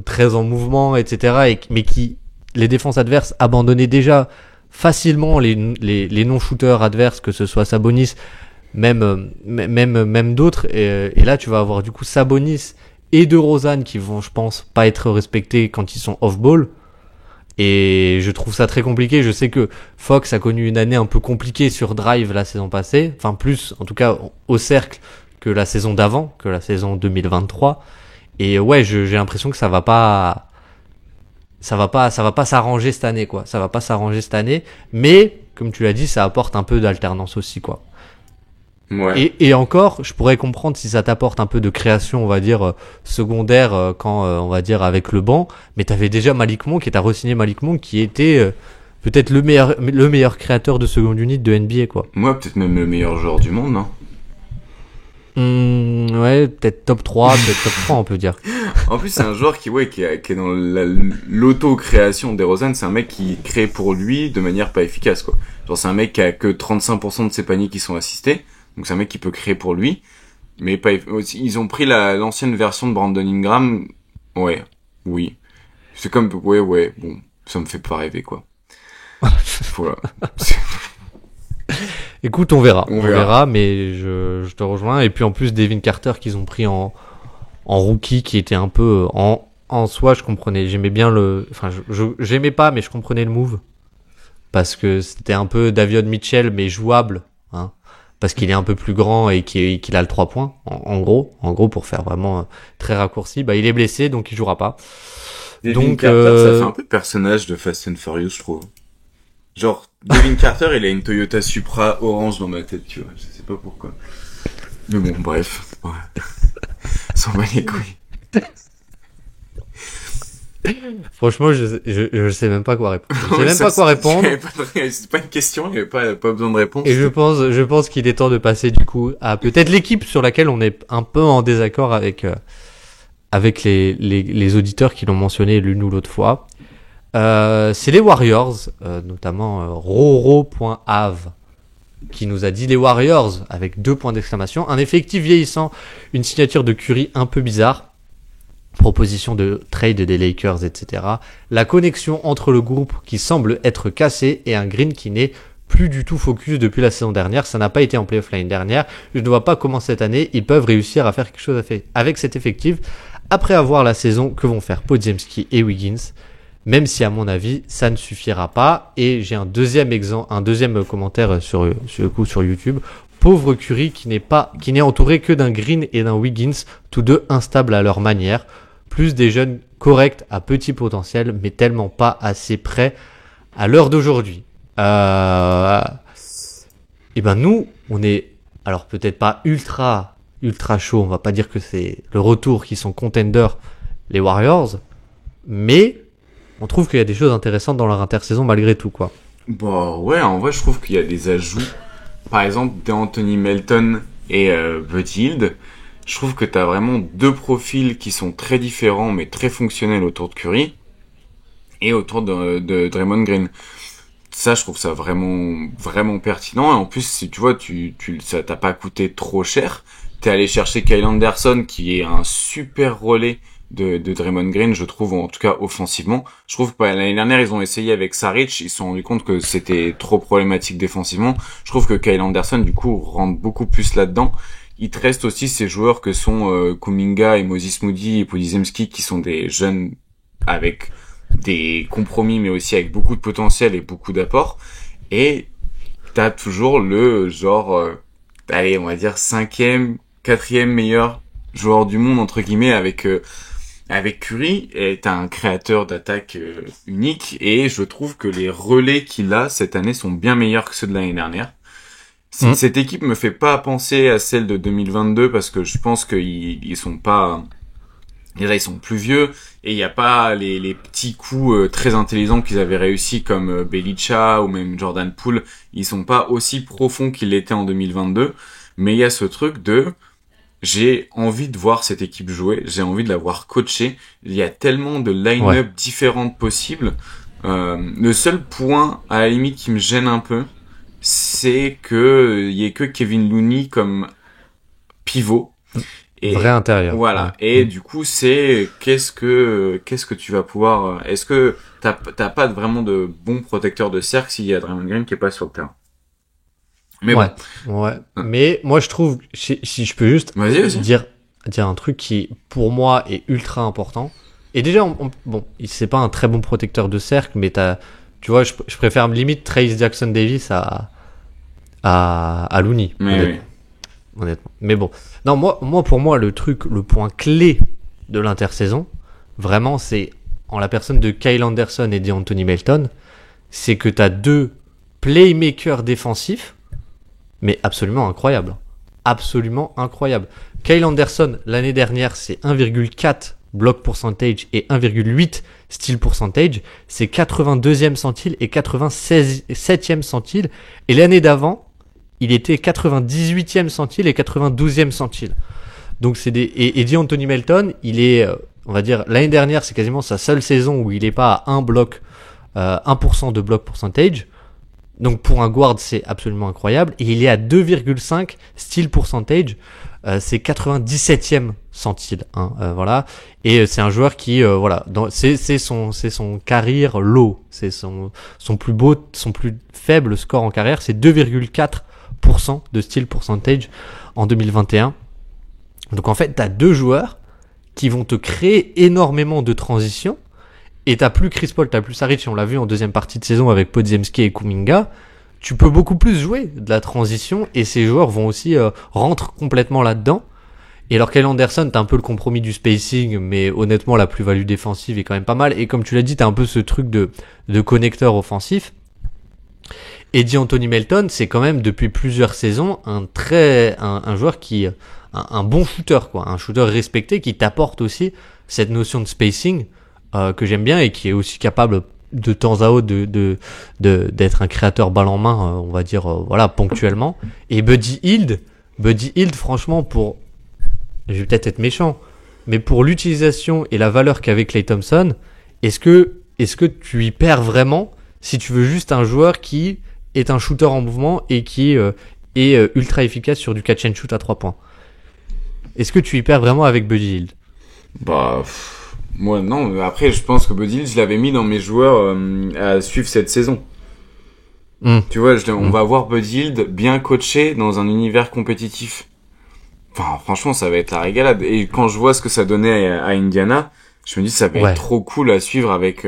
très en mouvement, etc., mais qui, les défenses adverses abandonnaient déjà facilement les non-shooters adverses, que ce soit Sabonis, même d'autres, et là, tu vas avoir du coup Sabonis et DeRozan qui vont, je pense, pas être respectés quand ils sont off-ball. Et je trouve ça très compliqué. Je sais que Fox a connu une année un peu compliquée sur drive la saison passée. Enfin, plus, en tout cas, au cercle que la saison d'avant, que la saison 2023. Et ouais, j'ai l'impression que ça va pas s'arranger cette année, quoi. Ça va pas s'arranger cette année. Mais, comme tu l'as dit, ça apporte un peu d'alternance aussi, quoi. Ouais. Et encore, je pourrais comprendre si ça t'apporte un peu de création, on va dire, secondaire, quand, on va dire, avec le banc. Mais t'avais déjà Malik Monk, et t'as re-signé Malik Monk, qui était peut-être le meilleur créateur de seconde unit de NBA, quoi. Moi, peut-être même le meilleur joueur du monde, non? Ouais, peut-être top 3, peut-être top 3, on peut dire. En plus, c'est un joueur qui est dans l'auto-création. DeRozan, c'est un mec qui crée pour lui de manière pas efficace, quoi. Genre, c'est un mec qui a que 35% de ses paniers qui sont assistés. Donc c'est un mec qui peut créer pour lui, mais pas. Ils ont pris l'ancienne version de Brandon Ingram. Ouais, oui. C'est comme ouais. Bon, ça me fait pas rêver, quoi. Voilà. Écoute, on verra, mais je te rejoins. Et puis en plus, Devin Carter qu'ils ont pris en rookie, qui était un peu en soi, je comprenais. J'aimais bien j'aimais pas, mais je comprenais le move parce que c'était un peu Davion Mitchell, mais jouable, hein. Parce qu'il est un peu plus grand et qu'il a le 3 points, en gros, pour faire vraiment très raccourci. Bah, il est blessé, donc il jouera pas. Devin Carter, ça fait un peu personnage de Fast and Furious, je trouve. Genre, Devin Carter, il a une Toyota Supra orange dans ma tête, tu vois. Je sais pas pourquoi. Mais bon, bref. Ouais. S'en bat les couilles. Franchement, je sais même pas quoi répondre. C'est pas une question, il y avait pas besoin de réponse. Et je pense qu'il est temps de passer du coup à peut-être l'équipe sur laquelle on est un peu en désaccord avec les auditeurs qui l'ont mentionné l'une ou l'autre fois. C'est les Warriors, notamment Roro.ave, qui nous a dit les Warriors avec 2 points d'exclamation, un effectif vieillissant, une signature de Curry un peu bizarre. Proposition de trade des Lakers, etc. La connexion entre le groupe qui semble être cassé et un Green qui n'est plus du tout focus depuis la saison dernière. Ça n'a pas été en playoff l'année dernière. Je ne vois pas comment cette année ils peuvent réussir à faire quelque chose avec cet effectif après avoir la saison que vont faire Podziemski et Wiggins. Même si à mon avis ça ne suffira pas. Et j'ai un deuxième commentaire sur YouTube. Pauvre Curry qui n'est entouré que d'un Green et d'un Wiggins, tous deux instables à leur manière. Plus des jeunes corrects à petit potentiel, mais tellement pas assez prêts à l'heure d'aujourd'hui. Et ben nous, on est, alors peut-être pas ultra chaud, on va pas dire que c'est le retour qui sont contenders, les Warriors, mais on trouve qu'il y a des choses intéressantes dans leur intersaison malgré tout, quoi. Bah ouais, en vrai, je trouve qu'il y a des ajouts. Par exemple, d'Anthony Melton et Buddy Hield. Je trouve que t'as vraiment 2 profils qui sont très différents mais très fonctionnels autour de Curry et autour de Draymond Green. Ça, je trouve ça vraiment pertinent. Et en plus, si tu vois, ça t'a pas coûté trop cher. T'es allé chercher Kyle Anderson qui est un super relais de Draymond Green, je trouve, en tout cas offensivement. Je trouve que l'année dernière, ils ont essayé avec Saric, ils se sont rendus compte que c'était trop problématique défensivement. Je trouve que Kyle Anderson, du coup, rentre beaucoup plus là-dedans. il te reste aussi ces joueurs que sont Kuminga et Moses Moody et Podziemski, qui sont des jeunes avec des compromis, mais aussi avec beaucoup de potentiel et beaucoup d'apports. Et t'as toujours le genre, allez, on va dire 5e, 4e meilleur joueur du monde, entre guillemets, avec Curry. Et t'as un créateur d'attaque unique. Et je trouve que les relais qu'il a cette année sont bien meilleurs que ceux de l'année dernière. Cette équipe me fait pas penser à celle de 2022 parce que je pense qu'ils sont pas... Déjà, ils sont plus vieux et il y a pas les petits coups très intelligents qu'ils avaient réussi comme Belicha ou même Jordan Poole. Ils sont pas aussi profonds qu'ils l'étaient en 2022. Mais il y a ce truc de j'ai envie de voir cette équipe jouer, j'ai envie de la voir coacher. Il y a tellement de line-up différentes possibles. Le seul point à la limite qui me gêne un peu, c'est que il y ait que Kevin Looney comme pivot. Et vrai intérieur. Voilà. Ouais. Et du coup, c'est qu'est-ce que tu vas pouvoir. Est-ce que t'as pas vraiment de bons protecteurs de cercle s'il y a Draymond Green qui est pas sur le terrain. Mais ouais. Mais moi, je trouve si je peux juste dire un truc qui pour moi est ultra important. Et déjà, bon, c'est pas un très bon protecteur de cercle, mais tu vois, je préfère limite Trayce Jackson Davis à Looney. Honnêtement. Mais bon. Non, pour moi, le point clé de l'intersaison, vraiment, c'est en la personne de Kyle Anderson et d'Anthony Melton, c'est que t'as deux playmakers défensifs, mais absolument incroyables. Absolument incroyables. Kyle Anderson, l'année dernière, c'est 1,4 block percentage et 1,8 steal percentage. C'est 82e centile et 87e centile. Et l'année d'avant, il était 98e centile et 92e centile. Donc et d'Anthony Melton, il est, on va dire, l'année dernière, c'est quasiment sa seule saison où il est pas à 1% de block percentage. Donc pour un guard, c'est absolument incroyable. Et il est à 2,5 steal percentage. C'est 97e centile, voilà. Et c'est un joueur qui, voilà, c'est son carrière low. C'est son plus faible score en carrière, c'est 2,4% de steal percentage en 2021. Donc en fait, t'as deux joueurs qui vont te créer énormément de transitions. Et t'as plus Chris Paul, t'as plus Saric, on l'a vu en deuxième partie de saison avec Podziemski et Kuminga. Tu peux beaucoup plus jouer de la transition et ces joueurs vont aussi rentrer complètement là-dedans. Et alors Kyle Anderson, t'as un peu le compromis du spacing, mais honnêtement la plus-value défensive est quand même pas mal. Et comme tu l'as dit, t'as un peu ce truc de connecteur offensif. Et d'Anthony Melton, c'est quand même depuis plusieurs saisons un joueur qui un bon shooter, quoi, un shooter respecté qui t'apporte aussi cette notion de spacing que j'aime bien et qui est aussi capable de temps à autre d'être un créateur balle en main, on va dire voilà, ponctuellement. Et Buddy Hield, franchement, je vais peut-être être méchant, mais pour l'utilisation et la valeur qu'avait Klay Thompson, est-ce que tu y perds vraiment si tu veux juste un joueur qui est un shooter en mouvement et qui est ultra efficace sur du catch and shoot à 3 points? Est-ce que tu y perds vraiment avec Buddy Hield? Moi non, après je pense que Buddy Hield, je l'avais mis dans mes joueurs à suivre cette saison. Tu vois, on va voir Buddy Hield bien coaché dans un univers compétitif. Enfin, franchement, ça va être la régalade. Et quand je vois ce que ça donnait à Indiana, je me dis ça va être trop cool à suivre avec...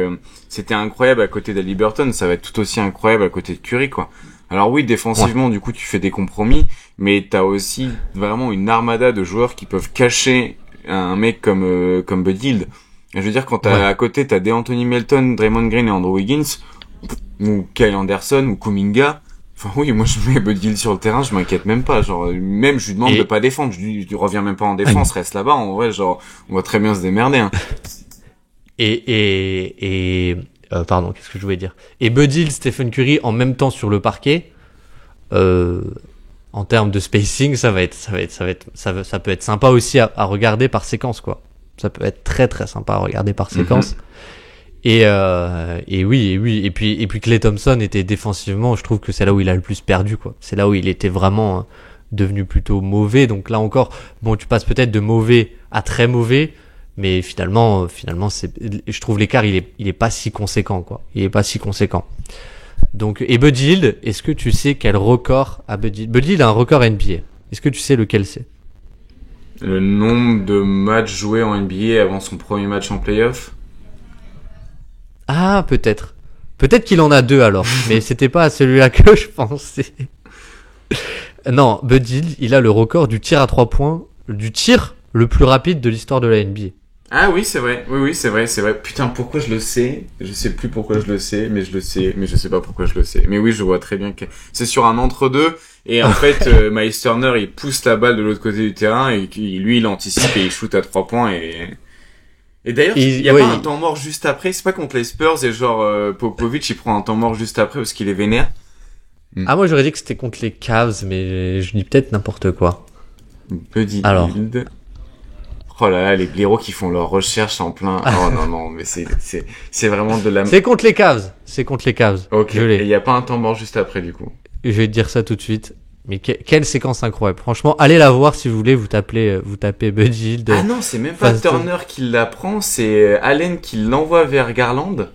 c'était incroyable à côté d'Haliburton, ça va être tout aussi incroyable à côté de Curry, quoi. Alors oui, défensivement, du coup, tu fais des compromis, mais t'as aussi vraiment une armada de joueurs qui peuvent cacher un mec comme Buddy Hield. Je veux dire, quand à côté, t'as Anthony Melton, Draymond Green et Andrew Wiggins, ou Kyle Anderson, ou Kuminga. Enfin oui, moi je mets Buddy Hield sur le terrain, je m'inquiète même pas. Genre, même je lui demande de pas défendre, je lui reviens même pas en défense, reste là-bas. En vrai, genre, on va très bien se démerder. Hein. Pardon, qu'est-ce que je voulais dire? Et Buddy Hield, Stephen Curry en même temps sur le parquet. En termes de spacing, ça peut être sympa aussi à regarder par séquence, quoi. Ça peut être très très sympa à regarder par séquence. Et oui. Et puis Klay Thompson était défensivement, je trouve que c'est là où il a le plus perdu, quoi. C'est là où il était vraiment devenu plutôt mauvais. Donc là encore, bon, tu passes peut-être de mauvais à très mauvais, mais finalement, je trouve l'écart, il est pas si conséquent, quoi. Il est pas si conséquent. Donc, et Buddy Hield, est-ce que tu sais quel record a Buddy Hield? Buddy Hield a un record NBA. Est-ce que tu sais lequel c'est? Le nombre de matchs joués en NBA avant son premier match en playoff. Ah, peut-être. Peut-être qu'il en a 2 alors, mais c'était pas à celui-là que je pensais. Non, Buddy Hield, il a le record du tir à 3 points, du tir le plus rapide de l'histoire de la NBA. Ah oui, c'est vrai. Oui, c'est vrai. Putain, pourquoi je le sais? Je sais plus pourquoi je le sais, mais je le sais, mais je sais pas pourquoi je le sais. Mais oui, je vois très bien que c'est sur un entre-deux, et en fait, Miles Turner, il pousse la balle de l'autre côté du terrain, et lui, il anticipe et il shoot à 3 points, et d'ailleurs, il y a pas un temps mort juste après, c'est pas contre les Spurs, et genre, Popovich, il prend un temps mort juste après parce qu'il est vénère. Ah, moi j'aurais dit que c'était contre les Cavs, mais je dis peut-être n'importe quoi. Buddy Hield. Oh là là, les blaireaux qui font leurs recherches en plein. Oh non, mais c'est vraiment de la. C'est contre les Cavs. Ok. Et il y a pas un temps mort juste après du coup. Je vais te dire ça tout de suite. Mais quelle séquence incroyable. Franchement, allez la voir si vous voulez. Vous tapez Buddy Hield. Ah non, c'est même pas Turner qui l'apprend, c'est Allen qui l'envoie vers Garland.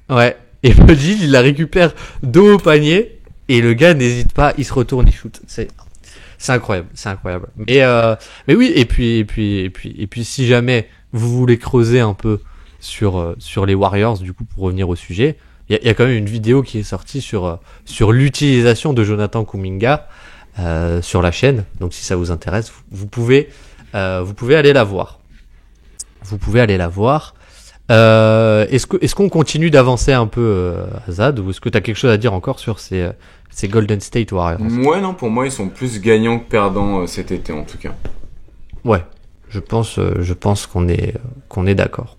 Ouais. Et Buddy Hield, il la récupère dos au panier et le gars n'hésite pas, il se retourne, il shoot. C'est incroyable. Mais oui, et puis si jamais vous voulez creuser un peu sur les Warriors, du coup, pour revenir au sujet, il y a quand même une vidéo qui est sortie sur l'utilisation de Jonathan Kuminga sur la chaîne. Donc si ça vous intéresse, vous pouvez aller la voir. Est-ce qu'on continue d'avancer un peu, Azad, ou est-ce que tu as quelque chose à dire encore sur ces Golden State Warriors? Ouais, non, pour moi, ils sont plus gagnants que perdants cet été, en tout cas. Ouais, je pense qu'on est d'accord.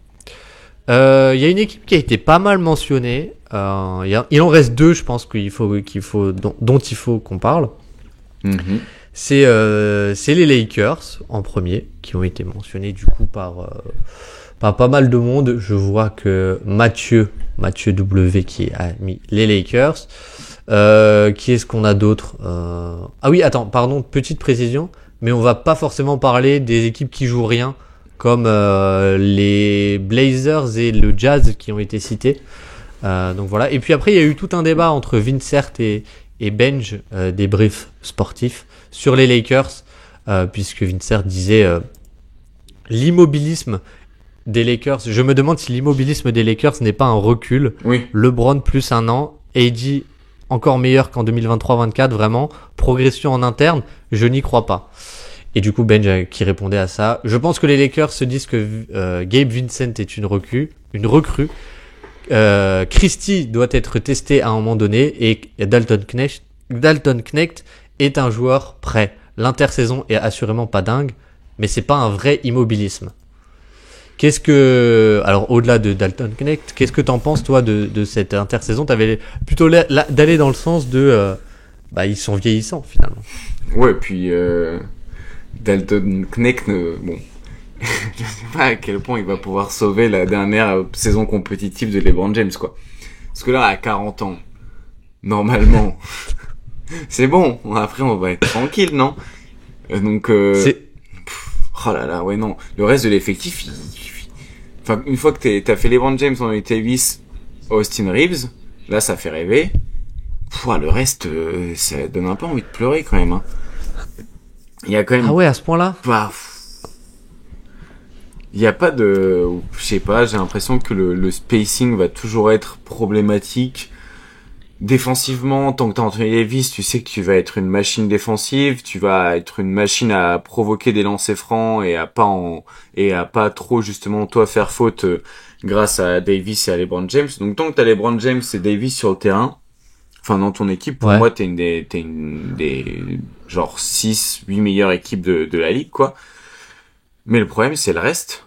Il y a une équipe qui a été pas mal mentionnée. Il en reste 2, je pense dont il faut qu'on parle. Mm-hmm. C'est les Lakers en premier, qui ont été mentionnés du coup par pas mal de monde. Je vois que Mathieu W qui a mis les Lakers. Qui est-ce qu'on a d'autre? Ah oui, attends, pardon, petite précision, mais on va pas forcément parler des équipes qui jouent rien, comme les Blazers et le Jazz qui ont été cités. Donc voilà. Et puis après, il y a eu tout un débat entre Vincent et Benj, des briefs sportifs, sur les Lakers, puisque Vincent disait l'immobilisme des Lakers. Je me demande si l'immobilisme des Lakers n'est pas un recul. Oui. LeBron plus 1 an, AD encore meilleur qu'en 2023-24, vraiment. Progression en interne, je n'y crois pas. Et du coup, Benj qui répondait à ça. Je pense que les Lakers se disent que Gabe Vincent est une recrue. Christie doit être testé à un moment donné et Dalton Knecht est un joueur prêt. L'intersaison est assurément pas dingue, mais c'est pas un vrai immobilisme. Alors au-delà de Dalton Knecht, qu'est-ce que t'en penses toi de cette intersaison? T'avais plutôt l'air d'aller dans le sens de ils sont vieillissants finalement. Ouais, puis Dalton Knecht, bon, je sais pas à quel point il va pouvoir sauver la dernière saison compétitive de LeBron James, quoi. Parce que là, à 40 ans, normalement, c'est bon. Après, on va être tranquille, non? Donc, oh là là, ouais, non. Le reste de l'effectif, enfin, une fois que t'as fait LeBron James, Anthony Davis, Austin Reeves, là, ça fait rêver. Le reste, ça donne un peu envie de pleurer quand même, hein. Il y a quand même. Ah ouais, à ce point-là? Il y a pas de, je sais pas, j'ai l'impression que le spacing va toujours être problématique. Défensivement, tant que t'as Anthony Davis, tu sais que tu vas être une machine défensive, tu vas être une machine à provoquer des lancers francs et à pas trop justement toi faire faute grâce à Davis et à LeBron James. Donc tant que t'as LeBron James et Davis sur le terrain, enfin dans ton équipe, pour moi t'es une des genre 6, 8 meilleures équipes de la ligue, quoi. Mais le problème c'est le reste.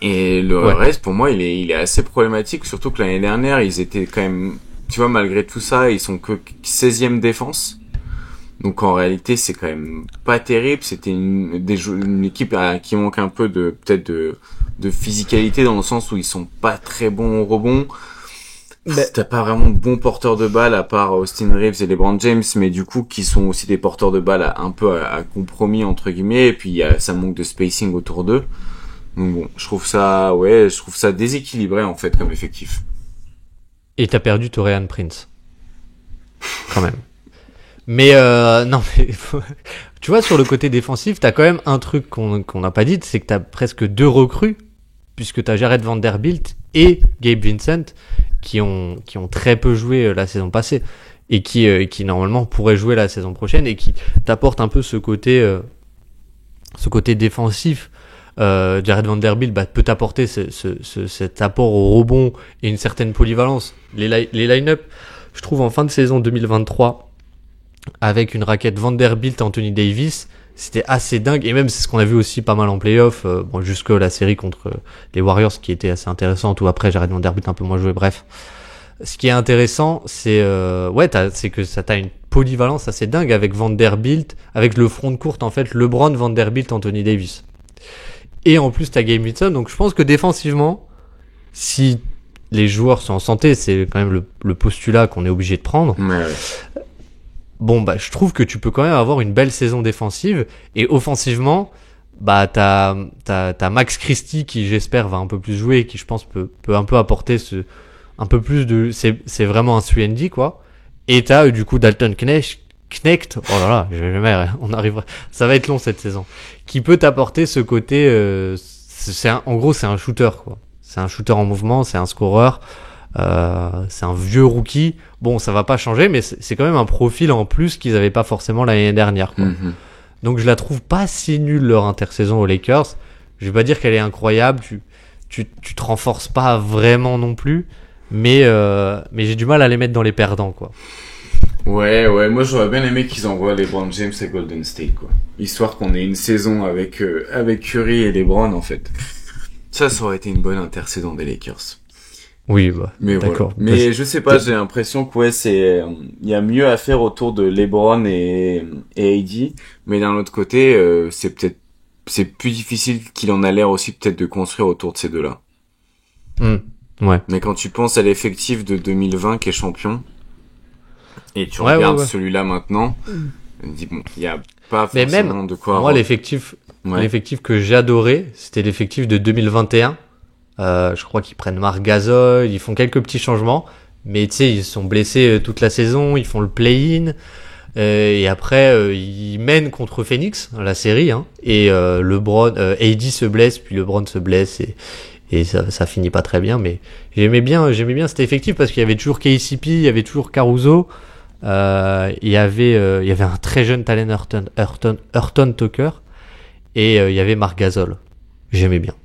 Et le reste, pour moi, il est assez problématique, surtout que l'année dernière, ils étaient quand même, tu vois, malgré tout ça, ils sont que 16e défense. Donc en réalité, c'est quand même pas terrible. C'était une équipe qui manque un peu peut-être de physicalité, dans le sens où ils sont pas très bons au rebond. T'as pas vraiment de bons porteurs de balles à part Austin Reeves et LeBron James, mais du coup qui sont aussi des porteurs de balles un peu à compromis entre guillemets, et puis ça manque de spacing autour d'eux. Donc bon, je trouve ça déséquilibré en fait comme effectif. Et t'as perdu Taurean Prince, quand même. Mais non, mais tu vois, sur le côté défensif, t'as quand même un truc qu'on n'a pas dit, c'est que t'as presque 2 recrues, puisque t'as Jared Vanderbilt et Gabe Vincent qui ont très peu joué la saison passée et qui normalement pourraient jouer la saison prochaine et qui t'apportent un peu ce côté défensif. Jared Vanderbilt peut t'apporter cet apport au rebond et une certaine polyvalence. Les line-up, je trouve en fin de saison 2023, avec une raquette Vanderbilt, Anthony Davis, c'était assez dingue. Et même c'est ce qu'on a vu aussi pas mal en playoff, jusque la série contre les Warriors qui était assez intéressante, ou après Jared Vanderbilt un peu moins joué. Bref, ce qui est intéressant, c'est c'est que ça t'a une polyvalence assez dingue avec Vanderbilt, avec le front de courte en fait, LeBron, Vanderbilt, Anthony Davis. Et en plus, t'as Gabe Vincent. Donc, je pense que défensivement, si les joueurs sont en santé, c'est quand même le postulat qu'on est obligé de prendre. Ouais. Bon, je trouve que tu peux quand même avoir une belle saison défensive. Et offensivement, t'as Max Christie qui, j'espère, va un peu plus jouer et qui, je pense, peut un peu apporter un peu plus de, c'est vraiment un 3&D, quoi. Et t'as, du coup, Dalton Knecht, oh là là, on arrivera, ça va être long cette saison, qui peut t'apporter ce côté, en gros c'est un shooter, quoi. C'est un shooter en mouvement, c'est un scoreur, c'est un vieux rookie. Bon, ça va pas changer, mais c'est quand même un profil en plus qu'ils avaient pas forcément l'année dernière, quoi. Mm-hmm. Donc je la trouve pas si nulle leur intersaison aux Lakers. Je vais pas dire qu'elle est incroyable, tu te renforces pas vraiment non plus, mais j'ai du mal à les mettre dans les perdants, quoi. Ouais, moi j'aurais bien aimé qu'ils envoient LeBron James à Golden State, quoi. Histoire qu'on ait une saison avec Curry et LeBron, en fait. Ça aurait été une bonne intersaison des Lakers. Oui, mais d'accord. Voilà. Mais je sais pas, j'ai l'impression que il y a mieux à faire autour de LeBron et AD, mais d'un autre côté, c'est plus difficile qu'il en a l'air aussi peut-être de construire autour de ces deux-là. Ouais. Mais quand tu penses à l'effectif de 2020 qui est champion, et tu regardes celui-là maintenant, tu te dis bon, il y a pas forcément même, de quoi. Moi, l'effectif que j'adorais, c'était l'effectif de 2021. Je crois qu'ils prennent Marc Gasol, ils font quelques petits changements, mais tu sais, ils sont blessés toute la saison, ils font le play-in, et après ils mènent contre Phoenix la série, hein, et LeBron, AD se blesse, puis LeBron se blesse et ça finit pas très bien, mais j'aimais bien cet effectif parce qu'il y avait toujours KCP, il y avait toujours Caruso. Il y avait un très jeune talent Horton Tucker et il y avait Marc Gasol. J'aimais bien,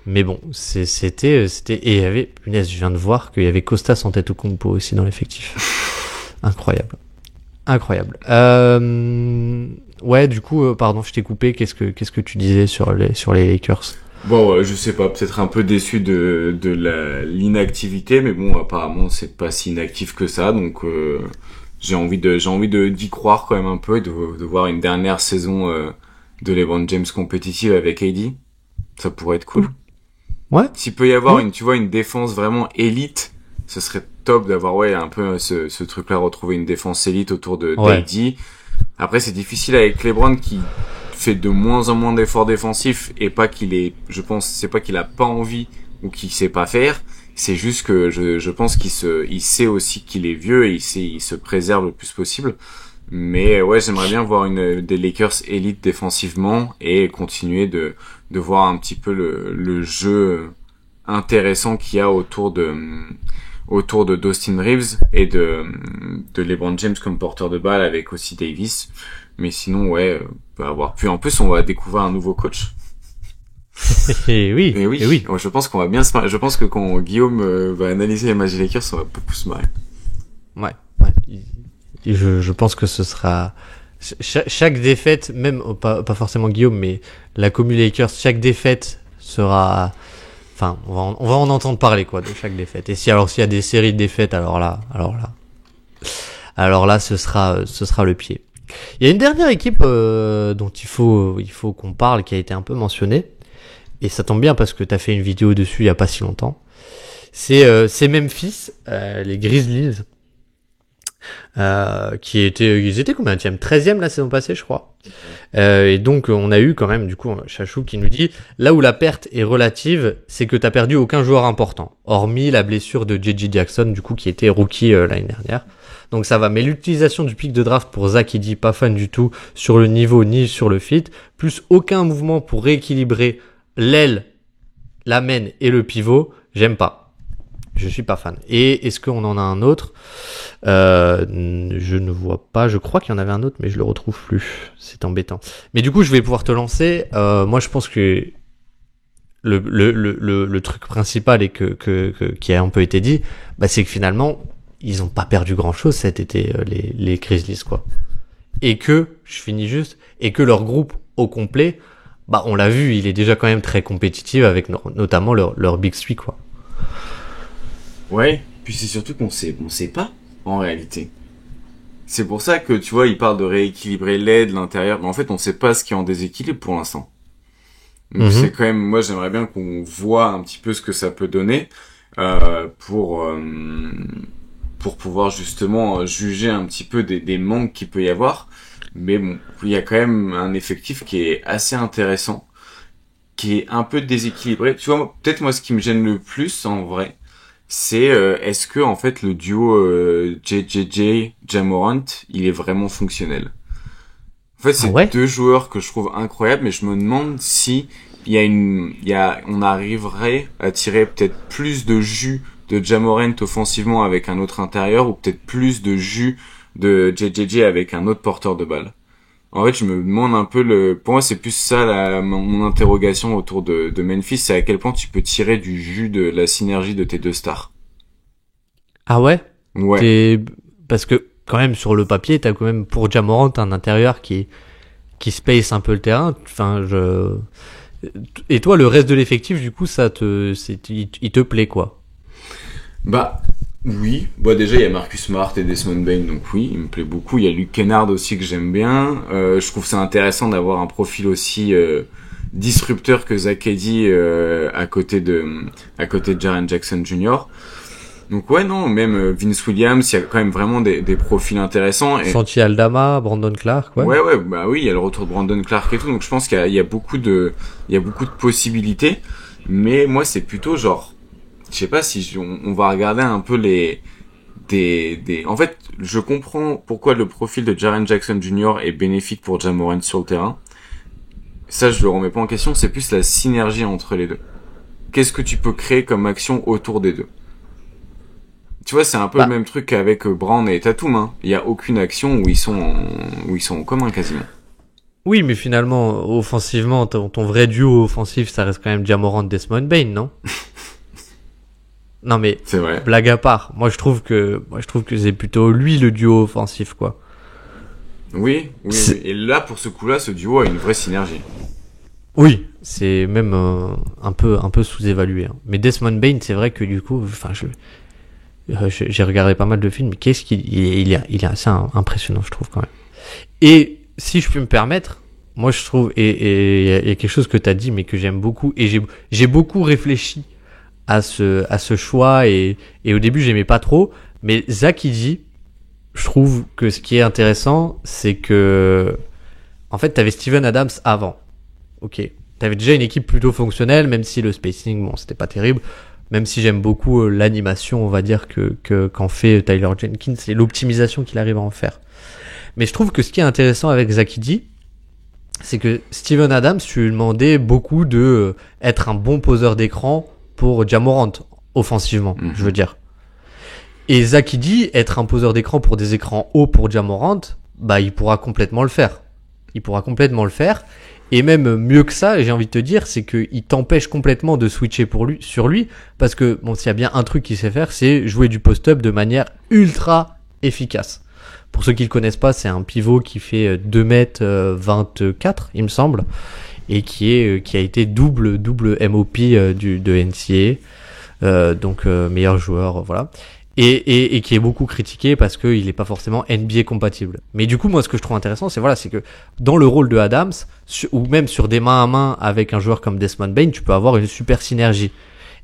mais bon, c'était et il y avait, punaise, je viens de voir qu'il y avait Kostas Antetokounmpo aussi dans l'effectif. Incroyable. Ouais, du coup, pardon, je t'ai coupé. Qu'est-ce que tu disais sur les Lakers? Bon, je sais pas, peut-être un peu déçu de l'inactivité, mais bon, apparemment c'est pas si inactif que ça, donc j'ai envie d'y croire quand même un peu et de voir une dernière saison de LeBron James compétitive avec AD. Ça pourrait être cool. Ouais. S'il peut y avoir une défense vraiment élite, ce serait top d'avoir un peu ce truc-là, retrouver une défense élite autour d'AD. Après, c'est difficile avec LeBron qui fait de moins en moins d'efforts défensifs et pas c'est pas qu'il a pas envie ou qu'il sait pas faire, c'est juste que je pense il sait aussi qu'il est vieux et il se préserve le plus possible. Mais ouais, j'aimerais bien voir des Lakers élites défensivement et continuer de voir un petit peu le jeu intéressant qu'il y a autour de d'Austin Reeves et de LeBron James comme porteur de balle avec aussi Davis. Mais sinon, on va avoir. Puis en plus, on va découvrir un nouveau coach. Et oui. Je pense qu'on va bien se marrer. Je pense que quand Guillaume va analyser les matchs des Lakers, on va beaucoup se marrer. Ouais. Et je pense que ce sera chaque défaite, même pas forcément Guillaume, mais la commu Lakers, chaque défaite sera. Enfin, on va en entendre parler, quoi, de chaque défaite. Et s'il y a des séries de défaites, alors là, ce sera le pied. Il y a une dernière équipe dont il faut qu'on parle, qui a été un peu mentionnée, et ça tombe bien parce que t'as fait une vidéo dessus il y a pas si longtemps. C'est Memphis, les Grizzlies, Ils étaient combien, 13e la saison passée, je crois. Et donc, on a eu quand même, du coup, Chachou qui nous dit, là où la perte est relative, c'est que t'as perdu aucun joueur important, hormis la blessure de J.J. Jackson, du coup, qui était rookie l'année dernière. Donc ça va, mais l'utilisation du pic de draft pour Zach, il dit pas fan du tout sur le niveau ni sur le fit, plus aucun mouvement pour rééquilibrer l'aile, la main et le pivot, j'aime pas. Je suis pas fan. Et est-ce qu'on en a un autre? Je ne vois pas. Je crois qu'il y en avait un autre, mais je le retrouve plus. C'est embêtant. Mais du coup, je vais pouvoir te lancer. Moi, je pense que le truc principal et qui a un peu été dit, bah, c'est que finalement, ils ont pas perdu grand chose cet été, les Grizzlies, quoi. Et que, je finis juste, et que leur groupe au complet, bah, on l'a vu, il est déjà quand même très compétitif avec notamment leur Big Three, quoi. Ouais, puis c'est surtout qu'on sait pas, en réalité. C'est pour ça que, tu vois, il parle de rééquilibrer l'aide, l'intérieur, mais en fait, on sait pas ce qui est en déséquilibre pour l'instant. Donc c'est quand même, moi, j'aimerais bien qu'on voit un petit peu ce que ça peut donner, pour pouvoir justement juger un petit peu des manques qu'il peut y avoir. Mais bon, il y a quand même un effectif qui est assez intéressant, qui est un peu déséquilibré. Tu vois, peut-être moi, ce qui me gêne le plus, en vrai, c'est est-ce que en fait le duo JJJ Ja-Morant il est vraiment fonctionnel. En fait, c'est deux joueurs que je trouve incroyables, mais je me demande si on arriverait à tirer peut-être plus de jus de Ja-Morant offensivement avec un autre intérieur, ou peut-être plus de jus de JJJ avec un autre porteur de balle. En fait, je me demande un peu pour moi, c'est plus ça mon interrogation autour de Memphis, c'est à quel point tu peux tirer du jus de la synergie de tes deux stars. Ah ouais? Ouais. Parce que, quand même, sur le papier, t'as quand même, pour Ja-Morant, un intérieur qui space un peu le terrain. Enfin, et toi, le reste de l'effectif, du coup, il te plaît, quoi? Bah, oui. Bah, déjà, il y a Marcus Smart et Desmond Bane, donc oui, il me plaît beaucoup. Il y a Luke Kennard aussi que j'aime bien. Je trouve ça intéressant d'avoir un profil aussi, disrupteur que Zach Edey, à côté de Jaren Jackson Jr. Donc ouais, non, même Vince Williams, il y a quand même vraiment des profils intéressants. Et... Santi Aldama, Brandon Clark, ouais. Ouais, bah oui, il y a le retour de Brandon Clark et tout, donc je pense qu'il y a beaucoup de possibilités. Mais moi, c'est plutôt genre, je sais pas si on va regarder un peu en fait, je comprends pourquoi le profil de Jaren Jackson Jr. est bénéfique pour Ja-Morant sur le terrain. Ça, je le remets pas en question, c'est plus la synergie entre les deux. Qu'est-ce que tu peux créer comme action autour des deux? Tu vois, c'est un peu le même truc qu'avec Brown et Tatum, hein. Il y a aucune action où ils sont en commun quasiment. Oui, mais finalement, offensivement, ton vrai duo offensif, ça reste quand même Ja-Morant, Desmond Bane, non? Non mais, c'est vrai. Blague à part, moi je trouve que c'est plutôt lui le duo offensif, quoi. Oui. Et là, pour ce coup-là, ce duo a une vraie synergie. Oui, c'est même un peu sous-évalué, hein. Mais Desmond Bane, c'est vrai que du coup, enfin, j'ai regardé pas mal de films, mais qu'est-ce il est assez impressionnant, je trouve, quand même. Et si je peux me permettre, moi je trouve, et il y a quelque chose que t'as dit, mais que j'aime beaucoup, et j'ai beaucoup réfléchi à ce choix, et au début j'aimais pas trop, mais Zach Edey, je trouve que ce qui est intéressant, c'est que en fait t'avais Steven Adams avant, ok, t'avais déjà une équipe plutôt fonctionnelle, même si le spacing, bon, c'était pas terrible, même si j'aime beaucoup l'animation, on va dire, qu'en fait Tyler Jenkins, et l'optimisation qu'il arrive à en faire. Mais je trouve que ce qui est intéressant avec Zach Edey, c'est que Steven Adams, tu lui demandais beaucoup de être un bon poseur d'écran pour Ja-Morant, offensivement, je veux dire. Et Zach Edey, être un poseur d'écran pour des écrans hauts pour Ja-Morant, bah, il pourra complètement le faire. Et même mieux que ça, j'ai envie de te dire, c'est qu'il t'empêche complètement de switcher sur lui, parce que, bon, s'il y a bien un truc qu'il sait faire, c'est jouer du post-up de manière ultra efficace. Pour ceux qui le connaissent pas, c'est un pivot qui fait 2m24, il me semble, et qui a été double MOP de NCAA, donc meilleur joueur, voilà. Et qui est beaucoup critiqué parce qu'il est pas forcément NBA compatible. Mais du coup, moi, ce que je trouve intéressant, c'est que dans le rôle de Adams, ou même sur des main à main avec un joueur comme Desmond Bane, tu peux avoir une super synergie.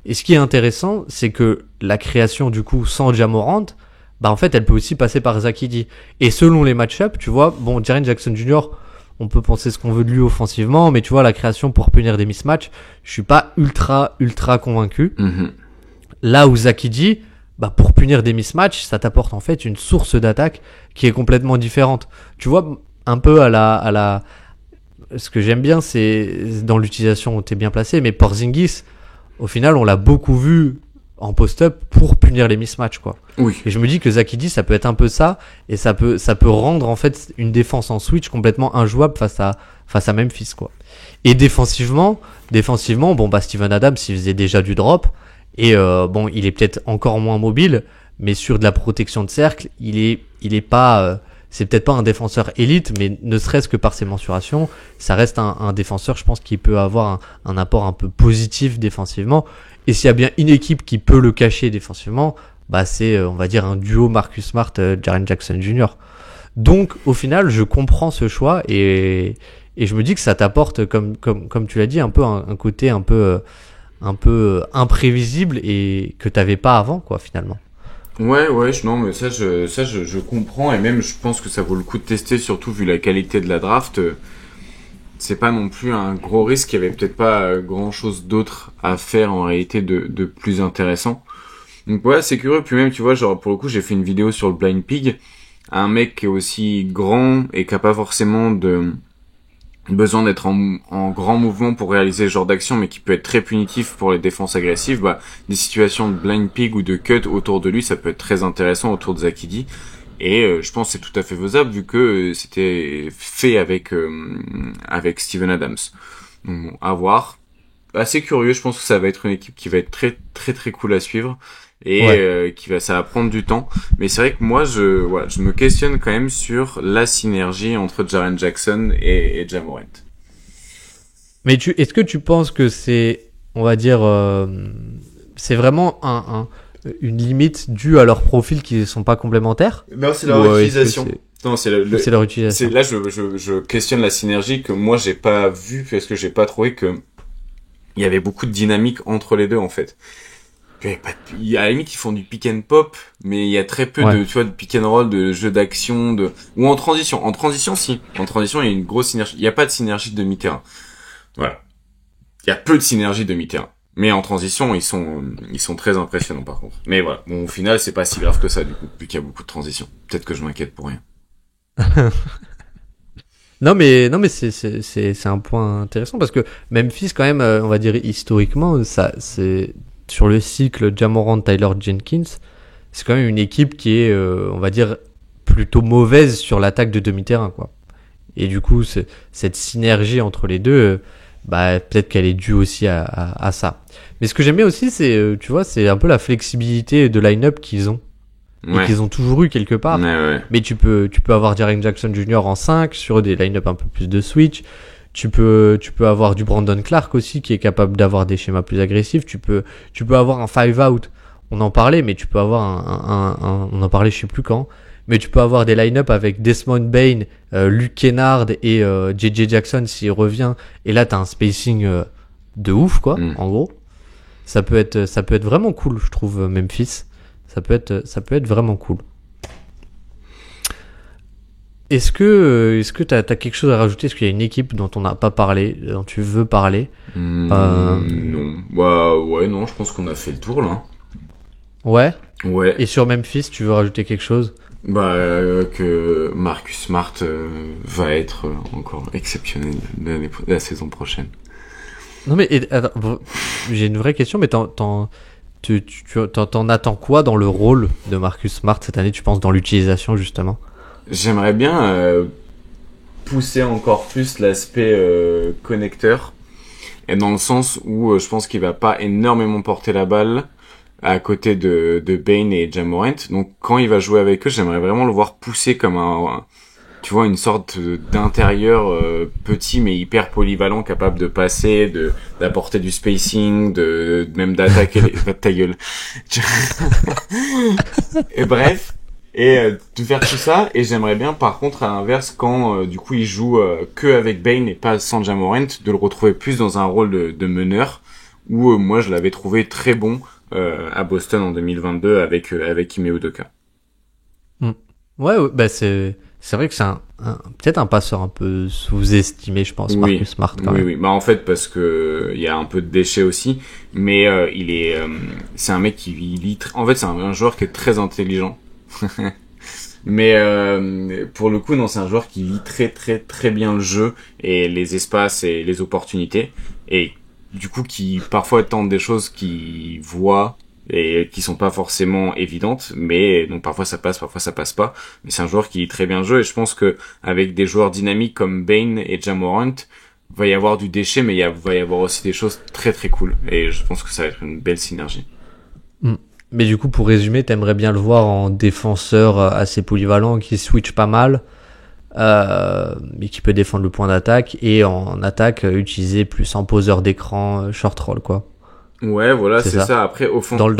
Et ce qui est intéressant, c'est que la création, du coup, sans Ja-Morant, bah en fait elle peut aussi passer par Zach Edey. Et selon les match-up, tu vois, bon, Jaren Jackson Jr., on peut penser ce qu'on veut de lui offensivement, mais tu vois, la création pour punir des mismatchs, je suis pas ultra convaincu. Là où Zach Edey, bah pour punir des mismatchs, ça t'apporte en fait une source d'attaque qui est complètement différente. Tu vois, un peu à la ce que j'aime bien, c'est dans l'utilisation où t'es bien placé, mais Porzingis, au final, on l'a beaucoup vu en post-up pour punir les mismatchs, quoi. Oui. Et je me dis que Zach Edey, ça peut être un peu ça, et ça peut rendre en fait une défense en switch complètement injouable face à Memphis, quoi. Et défensivement, bon bah Steven Adams, il faisait déjà du drop, et bon, il est peut-être encore moins mobile, mais sur de la protection de cercle, il est pas, c'est peut-être pas un défenseur élite, mais ne serait-ce que par ses mensurations, ça reste un défenseur, je pense, qui peut avoir un apport un peu positif défensivement. Et s'il y a bien une équipe qui peut le cacher défensivement, bah c'est, on va dire, un duo Marcus Smart, Jaren Jackson Jr. Donc, au final, je comprends ce choix et je me dis que ça t'apporte, comme tu l'as dit, un peu un côté un peu imprévisible et que t'avais pas avant, quoi, finalement. Ouais, non, mais je comprends, et même je pense que ça vaut le coup de tester, surtout vu la qualité de la draft. C'est pas non plus un gros risque, il y avait peut-être pas grand chose d'autre à faire en réalité de plus intéressant. Donc ouais, c'est curieux, puis même tu vois, genre pour le coup j'ai fait une vidéo sur le Blind Pig, un mec qui est aussi grand et qui a pas forcément besoin d'être en grand mouvement pour réaliser ce genre d'action, mais qui peut être très punitif pour les défenses agressives, bah des situations de Blind Pig ou de cut autour de lui, ça peut être très intéressant autour de Zach Edey. Et je pense que c'est tout à fait faisable vu que c'était fait avec Steven Adams. Donc bon, à voir. Assez curieux, je pense que ça va être une équipe qui va être très très très cool à suivre et ça va prendre du temps. Mais c'est vrai que moi je me questionne quand même sur la synergie entre Jaren Jackson et Ja Morant. Mais est-ce que tu penses que c'est, on va dire, c'est vraiment une limite due à leur profil qui sont pas complémentaires? Non, c'est leur utilisation. Non, c'est leur utilisation. Là, je questionne la synergie que moi j'ai pas vue parce que j'ai pas trouvé que il y avait beaucoup de dynamique entre les deux en fait. Il y a à la limite ils font du pick and pop, mais il y a très peu de, tu vois, de pick and roll, de jeu d'action, ou en transition. En transition, si. En transition, il y a une grosse synergie. Il y a pas de synergie de demi-terrain. Voilà. Il y a peu de synergie de demi-terrain. Mais en transition, ils sont très impressionnants par contre. Mais voilà, bon, au final, c'est pas si grave que ça du coup, vu qu'il y a beaucoup de transitions. Peut-être que je m'inquiète pour rien. Non mais c'est un point intéressant parce que Memphis quand même, on va dire historiquement, ça c'est sur le cycle Ja Morant, Tyler Jenkins, c'est quand même une équipe qui est, on va dire, plutôt mauvaise sur l'attaque de demi-terrain, quoi. Et du coup, cette synergie entre les deux, bah peut-être qu'elle est due aussi à ça. Mais ce que j'aime bien aussi, c'est, tu vois, c'est un peu la flexibilité de line-up qu'ils ont. Et qu'ils ont toujours eu quelque part. Mais tu peux avoir Jaren Jackson Jr. en 5 sur des line-up un peu plus de switch. Tu peux avoir du Brandon Clark aussi qui est capable d'avoir des schémas plus agressifs. Tu peux avoir un 5-out. On en parlait, mais tu peux avoir on en parlait je sais plus quand. Mais tu peux avoir des line-up avec Desmond Bane, Luke Kennard et JJ Jackson s'il revient. Et là, t'as un spacing de ouf, quoi, en gros. Ça peut être vraiment cool, je trouve, Memphis. Ça peut être vraiment cool. Est-ce que t'as quelque chose à rajouter? Est-ce qu'il y a une équipe dont on n'a pas parlé, dont tu veux parler? Non. Bah ouais, non, je pense qu'on a fait le tour là. Ouais. Ouais. Et sur Memphis, tu veux rajouter quelque chose? Bah que Marcus Smart va être encore exceptionnel la saison prochaine. Non mais attends, j'ai une vraie question, mais t'en attends quoi dans le rôle de Marcus Smart cette année, tu penses, dans l'utilisation justement? J'aimerais bien pousser encore plus l'aspect connecteur, et dans le sens où je pense qu'il va pas énormément porter la balle à côté de Bane et Ja Morant. Donc quand il va jouer avec eux, j'aimerais vraiment le voir pousser comme tu vois, une sorte d'intérieur petit mais hyper polyvalent, capable de passer, d'apporter du spacing, même d'attaquer ta gueule. Et bref, de faire tout ça. Et j'aimerais bien, par contre, à l'inverse, quand du coup il joue que avec Bane et pas sans Ja Morant, de le retrouver plus dans un rôle de meneur, où moi je l'avais trouvé très bon à Boston en 2022 avec Ime Udoka. Ouais, bah c'est vrai que c'est peut-être un passeur un peu sous-estimé, je pense, Oui, Marcus Smart quand oui, même. oui. Bah en fait parce que il y a un peu de déchets aussi, mais c'est un mec qui lit. En fait, c'est un joueur qui est très intelligent. Mais pour le coup, non, c'est un joueur qui lit très très très bien le jeu et les espaces et les opportunités, et du coup qui parfois tente des choses qu'il voit et qui sont pas forcément évidentes, mais donc parfois ça passe pas. Mais c'est un joueur qui lit très bien le jeu, et je pense que avec des joueurs dynamiques comme Bane et Ja Morant, va y avoir du déchet, mais va y avoir aussi des choses très très cool, et je pense que ça va être une belle synergie. Mm. Mais du coup, pour résumer, t'aimerais bien le voir en défenseur assez polyvalent, qui switch pas mal, mais qui peut défendre le point d'attaque, et en attaque, utiliser plus en poseur d'écran, short roll, quoi. Ouais, voilà, C'est c'est ça. ça. Après, au fond, Dans le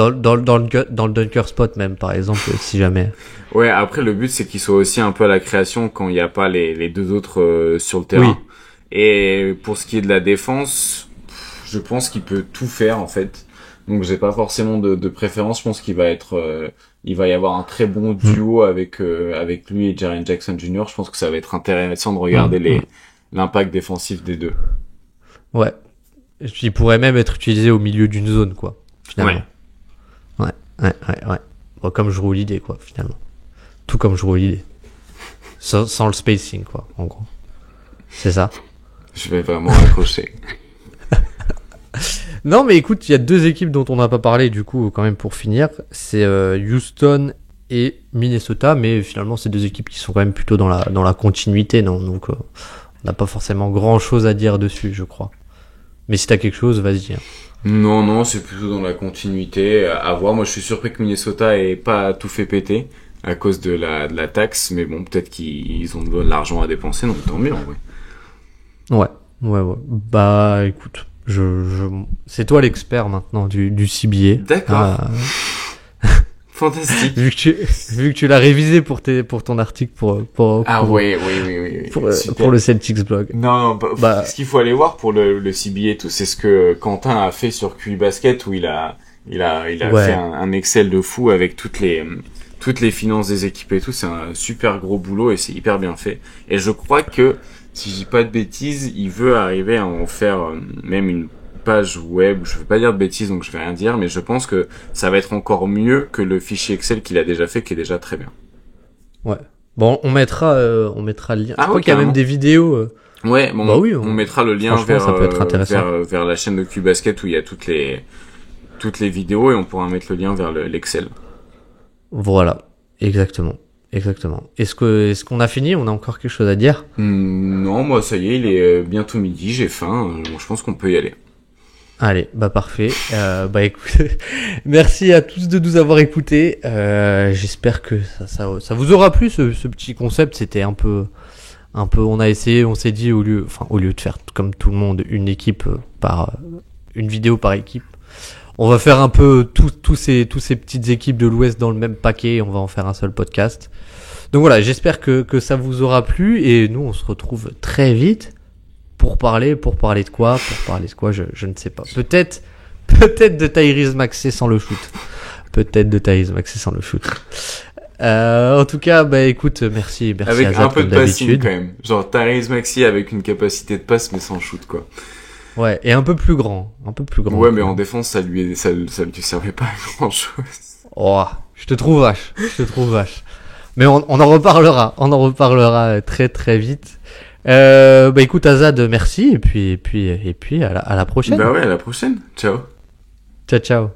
dunker spot même, par exemple, si jamais. ouais, après le but c'est qu'il soit aussi un peu à la création quand il n'y a pas les deux autres sur le Oui. terrain. Et pour ce qui est de la défense, je pense qu'il peut tout faire en fait. Donc j'ai pas forcément de préférence. Je pense qu'il va être, il va y avoir un très bon duo avec lui et Jaren Jackson Jr. Je pense que ça va être intéressant de regarder l'impact défensif des deux. Ouais. Il pourrait même être utilisé au milieu d'une zone, quoi, finalement. Ouais. Ouais. Bon, comme je roule l'idée, quoi, finalement. Tout comme je roule l'idée. Sans le spacing, quoi, en gros. C'est ça. Je vais vraiment accrocher. Non, mais écoute, il y a deux équipes dont on n'a pas parlé, du coup, quand même, pour finir. C'est Houston et Minnesota, mais finalement, c'est deux équipes qui sont quand même plutôt dans la continuité, non? Donc, on n'a pas forcément grand-chose à dire dessus, je crois. Mais si t'as quelque chose, vas-y. Hein. Non, c'est plutôt dans la continuité. À voir. Moi, je suis surpris que Minnesota ait pas tout fait péter à cause de la taxe, mais bon, peut-être qu'ils ont de l'argent à dépenser, donc tant mieux en vrai. Ouais. Bah, écoute, c'est toi l'expert maintenant du CBA. D'accord. Fantastique. Vu que tu l'as révisé pour ton article pour Oui. pour le Celtics blog. Non, ce qu'il faut aller voir pour le CBA et tout, c'est ce que Quentin a fait sur QI Basket, où il a fait un Excel de fou avec toutes les finances des équipes et tout. C'est un super gros boulot et c'est hyper bien fait. Et je crois que, si je dis pas de bêtises, il veut arriver à en faire même une page web. Je veux pas dire de bêtises, donc je vais rien dire, mais je pense que ça va être encore mieux que le fichier Excel qu'il a déjà fait, qui est déjà très bien. Ouais. Bon, on mettra le lien. Je crois qu'il y a carrément. même des vidéos. Ouais, bon, bah oui, on mettra le lien ça peut être intéressant. vers la chaîne de QBasket où il y a toutes les vidéos, et on pourra mettre le lien vers l'Excel. Voilà. Exactement. Est-ce qu'on a fini? On a encore quelque chose à dire? Non, moi ça y est, il est bientôt midi, j'ai faim. Bon, je pense qu'on peut y aller. Allez, bah parfait. Bah écoute, merci à tous de nous avoir écoutés. J'espère que ça vous aura plu, ce petit concept. C'était un peu, on a essayé, on s'est dit au lieu de faire comme tout le monde une une vidéo par équipe, on va faire un peu tous ces petites équipes de l'Ouest dans le même paquet. Et on va en faire un seul podcast. Donc voilà, j'espère que ça vous aura plu, et nous on se retrouve très vite. Pour parler de quoi? Je ne sais pas. Peut-être de Tyrese Maxey sans le shoot. En tout cas, bah écoute, merci avec Azad, un peu comme de passing d'habitude. quand même. Genre Tyrese Maxey avec une capacité de passe mais sans shoot quoi. Ouais, et un peu plus grand. Ouais, mais en défense ça lui servait pas à grand chose. Oh, je te trouve vache. Mais on en reparlera très très vite. Bah écoute Azad, merci, et puis à la prochaine. Bah ouais, à la prochaine. Ciao. Ciao.